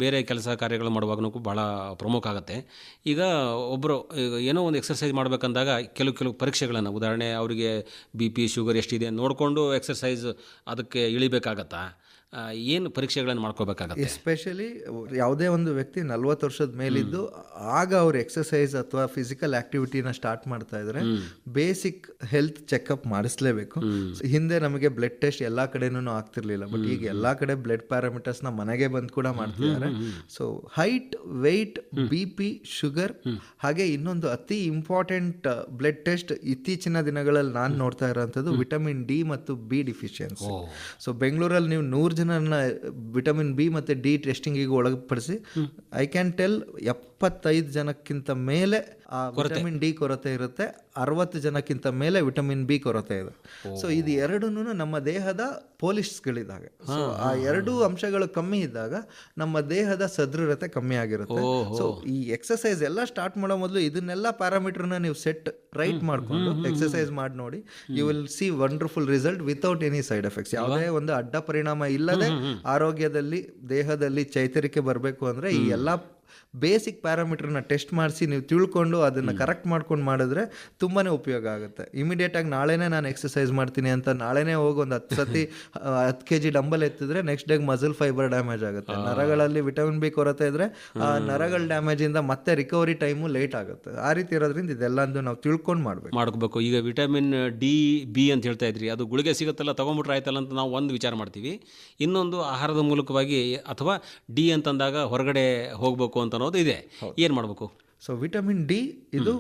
S1: ಬೇರೆ ಕೆಲಸ ಕಾರ್ಯಗಳು ಮಾಡುವಾಗೂ ಭಾಳ ಪ್ರಮುಖ ಆಗುತ್ತೆ. ಈಗ ಒಬ್ಬರು ಏನೋ ಒಂದು ಎಕ್ಸರ್ಸೈಸ್ ಮಾಡಬೇಕಂದಾಗ ಕೆಲವು ಪರೀಕ್ಷೆಗಳನ್ನು, ಉದಾಹರಣೆ ಅವರಿಗೆ BP ಶುಗರ್ ಎಷ್ಟಿದೆ ನೋಡಿಕೊಂಡು ಎಕ್ಸರ್ಸೈಸ್ ಅದಕ್ಕೆ ಇಳಿಬೇಕಾಗತ್ತಾ? ಏನು ಪರೀಕ್ಷೆಗಳನ್ನು ಮಾಡ್ಕೋಬೇಕಾಗತ್ತೆ?
S2: ಎಸ್ಪೆಷಲಿ ಯಾವುದೇ ಒಂದು ವ್ಯಕ್ತಿ 40 ವರ್ಷದ ಮೇಲಿದ್ದು ಆಗ ಅವ್ರು ಎಕ್ಸಸೈಸ್ ಅಥವಾ ಫಿಸಿಕಲ್ ಆಕ್ಟಿವಿಟಿನ ಸ್ಟಾರ್ಟ್ ಮಾಡ್ತಾ ಇದ್ರೆ ಬೇಸಿಕ್ ಹೆಲ್ತ್ ಚೆಕಪ್ ಮಾಡಿಸ್ಲೇಬೇಕು. ಹಿಂದೆ ನಮಗೆ ಬ್ಲಡ್ ಟೆಸ್ಟ್ ಎಲ್ಲ ಕಡೆನೂ ಆಗ್ತಿರ್ಲಿಲ್ಲ, ಬಟ್ ಈಗ ಎಲ್ಲ ಕಡೆ ಬ್ಲಡ್ ಪ್ಯಾರಾಮೀಟರ್ಸ್ನ ಮನೆಗೆ ಬಂದು ಕೂಡ ಮಾಡ್ತಿದ್ದಾರೆ. So height, weight, BP, sugar, ಹಾಗೆ ಇನ್ನೊಂದು ಅತಿ ಇಂಪಾರ್ಟೆಂಟ್ ಬ್ಲಡ್ ಟೆಸ್ಟ್ ಇತ್ತೀಚಿನ ದಿನಗಳಲ್ಲಿ ನಾನು ನೋಡ್ತಾ ಇರೋಂಥದ್ದು ವಿಟಮಿನ್ D ಮತ್ತು B ಡಿಫಿಷಿಯನ್ಸಿ. ಸೊ ಬೆಂಗಳೂರಲ್ಲಿ ನೀವು 100 ಜನರನ್ನ ವಿಟಮಿನ್ B ಮತ್ತು D ಟೆಸ್ಟಿಂಗಿಗೆ ಒಳಪಡಿಸಿ ಐ ಕ್ಯಾನ್ ಟೆಲ್ 75 ಜನಕ್ಕಿಂತ ಮೇಲೆ ಆ ವಿಟಮಿನ್ D ಕೊರತೆ ಇರುತ್ತೆ, 60 ಜನಕ್ಕಿಂತ ಮೇಲೆ ವಿಟಮಿನ್ B ಕೊರತೆ ಇದೆ. ಸೊ ಇದು ಎರಡನ್ನೂ ನಮ್ಮ ದೇಹದ ಪೋಲಿಸ್ಗಳಿದ್ದಾಗ, ಸೊ ಆ 2 ಅಂಶಗಳು ಕಮ್ಮಿ ಇದ್ದಾಗ ನಮ್ಮ ದೇಹದ ಸದೃಢತೆ ಕಮ್ಮಿ ಆಗಿರುತ್ತೆ. ಸೊ ಈ ಎಕ್ಸಸೈಸ್ ಎಲ್ಲ ಸ್ಟಾರ್ಟ್ ಮಾಡೋ ಮೊದಲು ಇದನ್ನೆಲ್ಲ ಪ್ಯಾರಾಮೀಟರ್ನ ನೀವು ಸೆಟ್ ರೈಟ್ ಮಾಡಿಕೊಂಡು ಎಕ್ಸಸೈಸ್ ಮಾಡಿ ನೋಡಿ. You will see wonderful result without any side effects. ಯಾವುದೇ ಒಂದು ಅಡ್ಡ ಪರಿಣಾಮ ಇಲ್ಲದೆ ಆರೋಗ್ಯದಲ್ಲಿ, ದೇಹದಲ್ಲಿ ಚೈತನ್ಯಕ್ಕೆ ಬರಬೇಕು ಅಂದರೆ ಈ ಎಲ್ಲ ಬೇಸಿಕ್ ಪ್ಯಾರಾಮೀಟರ್ನ ಟೆಸ್ಟ್ ಮಾಡಿಸಿ ನೀವು ತಿಳ್ಕೊಂಡು ಅದನ್ನು ಕರೆಕ್ಟ್ ಮಾಡ್ಕೊಂಡು ಮಾಡಿದ್ರೆ ತುಂಬಾ ಉಪಯೋಗ ಆಗುತ್ತೆ. ಇಮಿಡಿಯೇಟಾಗಿ ನಾಳೆನೇ ನಾನು ಎಕ್ಸಸೈಸ್ ಮಾಡ್ತೀನಿ ಅಂತ ನಾಳೆನೇ ಹೋಗಿ ಒಂದು 10 ಸತಿ 10 kg ಡಂಬಲ್ ಎತ್ತಿದ್ರೆ ನೆಕ್ಸ್ಟ್ ಡೇಗೆ ಮಸಲ್ ಫೈಬರ್ ಡ್ಯಾಮೇಜ್ ಆಗುತ್ತೆ. ನರಗಳಲ್ಲಿ ವಿಟಮಿನ್ B ಕೊರತೆ ಇದ್ರೆ ಆ ನರಗಳ ಡ್ಯಾಮೇಜಿಂದ ಮತ್ತೆ ರಿಕವರಿ ಟೈಮು ಲೇಟ್ ಆಗುತ್ತೆ. ಆ ರೀತಿ ಇರೋದ್ರಿಂದ ಇದೆಲ್ಲಂದು ನಾವು ತಿಳ್ಕೊಂಡು ಮಾಡ್ಕೋಬೇಕು.
S1: ಈಗ ವಿಟಮಿನ್ D ಅಂತ ಹೇಳ್ತಾ ಇದ್ರಿ, ಅದು ಗುಳಿಗೆ ಸಿಗುತ್ತಲ್ಲ, ತಗೊಂಬಿಟ್ರೆ ಆಯ್ತಲ್ಲ ಅಂತ ನಾವು ಒಂದು ವಿಚಾರ ಮಾಡ್ತೀವಿ. ಇನ್ನೊಂದು ಆಹಾರದ ಮೂಲಕವಾಗಿ ಅಥವಾ D ಅಂತಂದಾಗ ಹೊರಗಡೆ ಹೋಗಬೇಕು ಅಂತ ಅನ್ನೋದು ಇದೆ. ಏನು ಮಾಡಬೇಕು?
S2: ಸೊ ವಿಟಮಿನ್ D ಇದು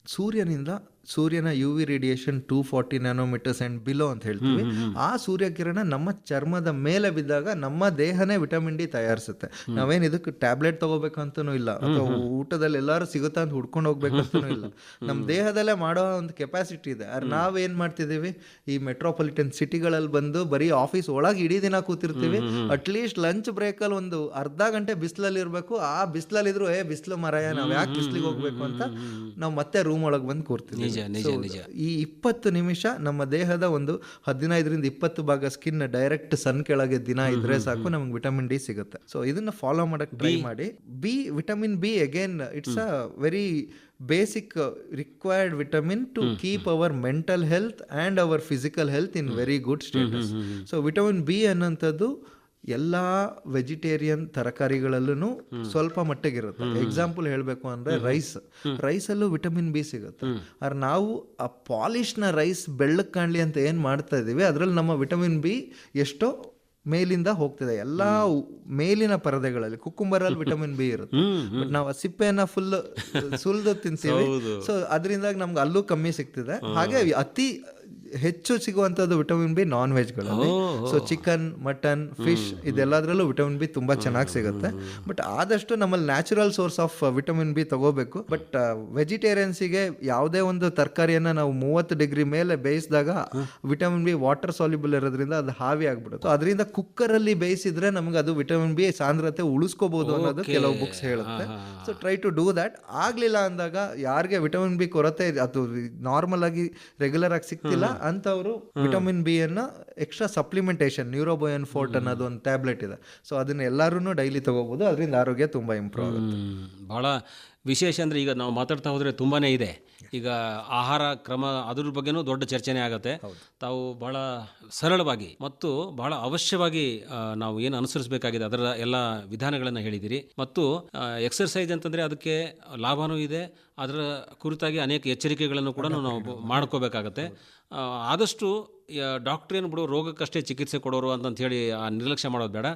S2: ಸೂರ್ಯನಿಂದ ಸೂರ್ಯನ U V radiation 240 nanometres and below ಅಂತ ಹೇಳ್ತೀವಿ. ಆ ಸೂರ್ಯಕಿರಣ ನಮ್ಮ ಚರ್ಮದ ಮೇಲೆ ಬಿದ್ದಾಗ ನಮ್ಮ ದೇಹನೇ ವಿಟಮಿನ್ ಡಿ ತಯಾರಿಸುತ್ತೆ. ನಾವೇನು ಇದಕ್ಕೆ ಟ್ಯಾಬ್ಲೆಟ್ ತಗೋಬೇಕಂತನೂ ಇಲ್ಲ, ಅಥವಾ ಊಟದಲ್ಲಿ ಎಲ್ಲರೂ ಸಿಗುತ್ತಾ ಅಂತ ಹುಡ್ಕೊಂಡು ಹೋಗ್ಬೇಕಂತನೂ ಇಲ್ಲ. ನಮ್ಮ ದೇಹದಲ್ಲೇ ಮಾಡೋ ಒಂದು ಕೆಪಾಸಿಟಿ ಇದೆ. ಆದ್ರೆ ನಾವೇನು ಮಾಡ್ತಿದ್ದೀವಿ, ಈ ಮೆಟ್ರೋಪಾಲಿಟನ್ ಸಿಟಿಗಳಲ್ಲಿ ಬಂದು ಬರೀ ಆಫೀಸ್ ಒಳಗೆ ಇಡೀ ದಿನ ಕೂತಿರ್ತೀವಿ. ಅಟ್ಲೀಸ್ಟ್ ಲಂಚ್ ಬ್ರೇಕಲ್ಲಿ ಒಂದು ಅರ್ಧ ಗಂಟೆ ಬಿಸಿಲಲ್ಲಿ ಇರಬೇಕು. ಆ ಬಿಸಿಲಲ್ಲಿದ್ರು ಬಿಸಿಲು ಮರಾಯ, ನಾವು ಯಾಕೆ ಬಿಸಿಲಿಗೆ ಹೋಗ್ಬೇಕು ಅಂತ ನಾವು ಮತ್ತೆ ರೂಮ್ ಒಳಗೆ ಬಂದು ಕೂರ್ತೀವಿ. ಈ 20 ನಿಮಿಷ ನಮ್ಮ ದೇಹದ ಒಂದು 15-20 ಭಾಗ ಸ್ಕಿನ್ ಡೈರೆಕ್ಟ್ ಸನ್ ಕೆಳಗೆ ದಿನ ಇದ್ರೆ ಸಾಕು, ನಮ್ಗೆ ವಿಟಮಿನ್ ಡಿ ಸಿಗುತ್ತೆ. ಸೊ ಇದನ್ನ ಫಾಲೋ ಮಾಡಕ್ ಟ್ರೈ ಮಾಡಿ. Vitamin B again it's a very basic required vitamin to keep our mental health and our physical health in very good status. So vitamin B ಅನ್ನೋಂಥದ್ದು ಎಲ್ಲ ವೆಜಿಟೇರಿಯನ್ ತರಕಾರಿಗಳಲ್ಲೂ ಸ್ವಲ್ಪ ಮಟ್ಟಿಗಿರುತ್ತೆ. Example ಹೇಳಬೇಕು ಅಂದರೆ ರೈಸಲ್ಲೂ vitamin B ಸಿಗುತ್ತೆ. ಆದ್ರೆ ನಾವು ಆ ಪಾಲಿಶ್ನ ರೈಸ್ ಬೆಳ್ಳಕ್ಕೆ ಕಾಣಲಿ ಅಂತ ಏನು ಮಾಡ್ತಾ ಇದ್ದೀವಿ, ಅದರಲ್ಲಿ ನಮ್ಮ ವಿಟಮಿನ್ ಬಿ ಎಷ್ಟೋ ಮೇಲಿಂದ ಹೋಗ್ತಿದೆ. ಎಲ್ಲ ಮೇಲಿನ ಪರದೆಗಳಲ್ಲಿ ಕುಕ್ಕುಂಬರಲ್ಲಿ ವಿಟಮಿನ್ ಬಿ ಇರುತ್ತೆ, ಬಟ್ ನಾವು ಸಿಪ್ಪೆನ ಫುಲ್ ಸುಲಿದು ತಿಂತೀವಿ. ಸೊ ಅದರಿಂದಾಗಿ ನಮ್ಗೆ ಅಲ್ಲೂ ಕಮ್ಮಿ ಸಿಗ್ತಿದೆ. ಹಾಗೆ ಅತಿ ಹೆಚ್ಚು ಸಿಗುವಂಥದ್ದು ವಿಟಮಿನ್ ಬಿ ನಾನ್ ವೆಜ್ಗಳಲ್ಲಿ. ಸೊ ಚಿಕನ್, ಮಟನ್, ಫಿಶ್ ಇದೆಲ್ಲದರಲ್ಲೂ ವಿಟಮಿನ್ ಬಿ ತುಂಬ ಚೆನ್ನಾಗಿ ಸಿಗುತ್ತೆ. ಬಟ್ ಆದಷ್ಟು ನಮ್ಮಲ್ಲಿ natural source of vitamin B ತಗೋಬೇಕು. ಬಟ್ ವೆಜಿಟೇರಿಯನ್ಸಿಗೆ ಯಾವುದೇ ಒಂದು ತರಕಾರಿಯನ್ನು ನಾವು 30 ಡಿಗ್ರಿ ಮೇಲೆ ಬೇಯಿಸಿದಾಗ ವಿಟಮಿನ್ ಬಿ ವಾಟರ್ ಸಾಲ್ಯುಬಲ್ ಇರೋದ್ರಿಂದ ಅದು ಹಾವಿ ಆಗ್ಬಿಡುತ್ತೆ. ಅದರಿಂದ ಕುಕ್ಕರಲ್ಲಿ ಬೇಯಿಸಿದ್ರೆ ನಮ್ಗೆ ಅದು ವಿಟಮಿನ್ ಬಿ ಸಾಂದ್ರತೆ ಉಳಿಸ್ಕೋಬಹುದು ಅನ್ನೋದು ಕೆಲವು ಬುಕ್ಸ್ ಹೇಳುತ್ತೆ. So try to do that. ಆಗಲಿಲ್ಲ ಅಂದಾಗ ಯಾರಿಗೆ ವಿಟಮಿನ್ ಬಿ ಕೊರತೆ, ಅದು ನಾರ್ಮಲ್ ಆಗಿ ರೆಗ್ಯುಲರ್ ಆಗಿ ಸಿಗ್ತಿಲ್ಲ ಅಂತವರು ವಿಟಮಿನ್ ಬಿ ಅನ್ನ ಎಕ್ಸ್ಟ್ರಾ ಸಪ್ಲಿಮೆಂಟೇಷನ್, ನ್ಯೂರೋಬೋಯನ್ ಫೋರ್ಟ್ ಅನ್ನೋದು ಒಂದು ಟ್ಯಾಬ್ಲೆಟ್ ಇದೆ. ಸೊ ಅದನ್ನ ಎಲ್ಲರೂ ಡೈಲಿ ತಗೋಬಹುದು. ಅದರಿಂದ ಆರೋಗ್ಯ ತುಂಬಾ ಇಂಪ್ರೂವ್ ಆಗುತ್ತೆ.
S1: ಬಹಳ ವಿಶೇಷ ಅಂದರೆ ಈಗ ನಾವು ಮಾತಾಡ್ತಾ ಹೋದರೆ ತುಂಬಾ ಇದೆ. ಈಗ ಆಹಾರ ಕ್ರಮ ಅದ್ರ ಬಗ್ಗೆನೂ ದೊಡ್ಡ ಚರ್ಚೆನೇ ಆಗುತ್ತೆ. ತಾವು ಬಹಳ ಸರಳವಾಗಿ ಮತ್ತು ಬಹಳ ಅವಶ್ಯವಾಗಿ ನಾವು ಏನು ಅನುಸರಿಸಬೇಕಾಗಿದೆ ಅದರ ಎಲ್ಲ ವಿಧಾನಗಳನ್ನು ಹೇಳಿದಿರಿ. ಮತ್ತು ಎಕ್ಸರ್ಸೈಸ್ ಅಂತಂದರೆ ಅದಕ್ಕೆ ಲಾಭವೂ ಇದೆ, ಅದರ ಕುರಿತಾಗಿ ಅನೇಕ ಎಚ್ಚರಿಕೆಗಳನ್ನು ಕೂಡ ನಾವು ಮಾಡ್ಕೋಬೇಕಾಗತ್ತೆ. ಆದಷ್ಟು ಡಾಕ್ಟ್ರೇನು ಬಿಡು ರೋಗಕ್ಕಷ್ಟೇ ಚಿಕಿತ್ಸೆ ಕೊಡೋರು ಅಂತಂಥೇಳಿ ನಿರ್ಲಕ್ಷ್ಯ ಮಾಡೋದು ಬೇಡ.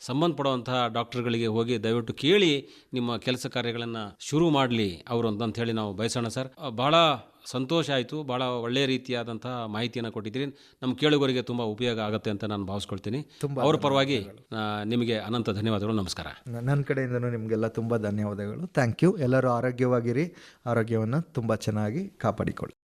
S1: ಸಂಬಂಧಪಡುವಂತಹ ಡಾಕ್ಟರ್ಗಳಿಗೆ ಹೋಗಿ ದಯವಿಟ್ಟು ಕೇಳಿ ನಿಮ್ಮ ಕೆಲಸ ಕಾರ್ಯಗಳನ್ನು ಶುರು ಮಾಡಲಿ ಅವರು ಅಂತಂಥೇಳಿ ನಾವು ಬಯಸೋಣ ಸರ್. ಭಾಳ ಸಂತೋಷ ಆಯಿತು. ಭಾಳ ಒಳ್ಳೆಯ ರೀತಿಯಾದಂತಹ ಮಾಹಿತಿಯನ್ನು ಕೊಟ್ಟಿದ್ದೀರಿ. ನಮ್ಮ ಕೇಳುಗರಿಗೆ ತುಂಬ ಉಪಯೋಗ ಆಗುತ್ತೆ ಅಂತ ನಾನು ಭಾವಿಸ್ಕೊಳ್ತೀನಿ. ಅವ್ರ ಪರವಾಗಿ ನಿಮಗೆ ಅನಂತ ಧನ್ಯವಾದಗಳು. ನಮಸ್ಕಾರ.
S2: ನನ್ನ ಕಡೆಯಿಂದನೂ ನಿಮಗೆಲ್ಲ ತುಂಬ ಧನ್ಯವಾದಗಳು. Thank you. ಎಲ್ಲರೂ ಆರೋಗ್ಯವಾಗಿರಿ, ಆರೋಗ್ಯವನ್ನು ತುಂಬ ಚೆನ್ನಾಗಿ ಕಾಪಾಡಿಕೊಳ್ಳಿ.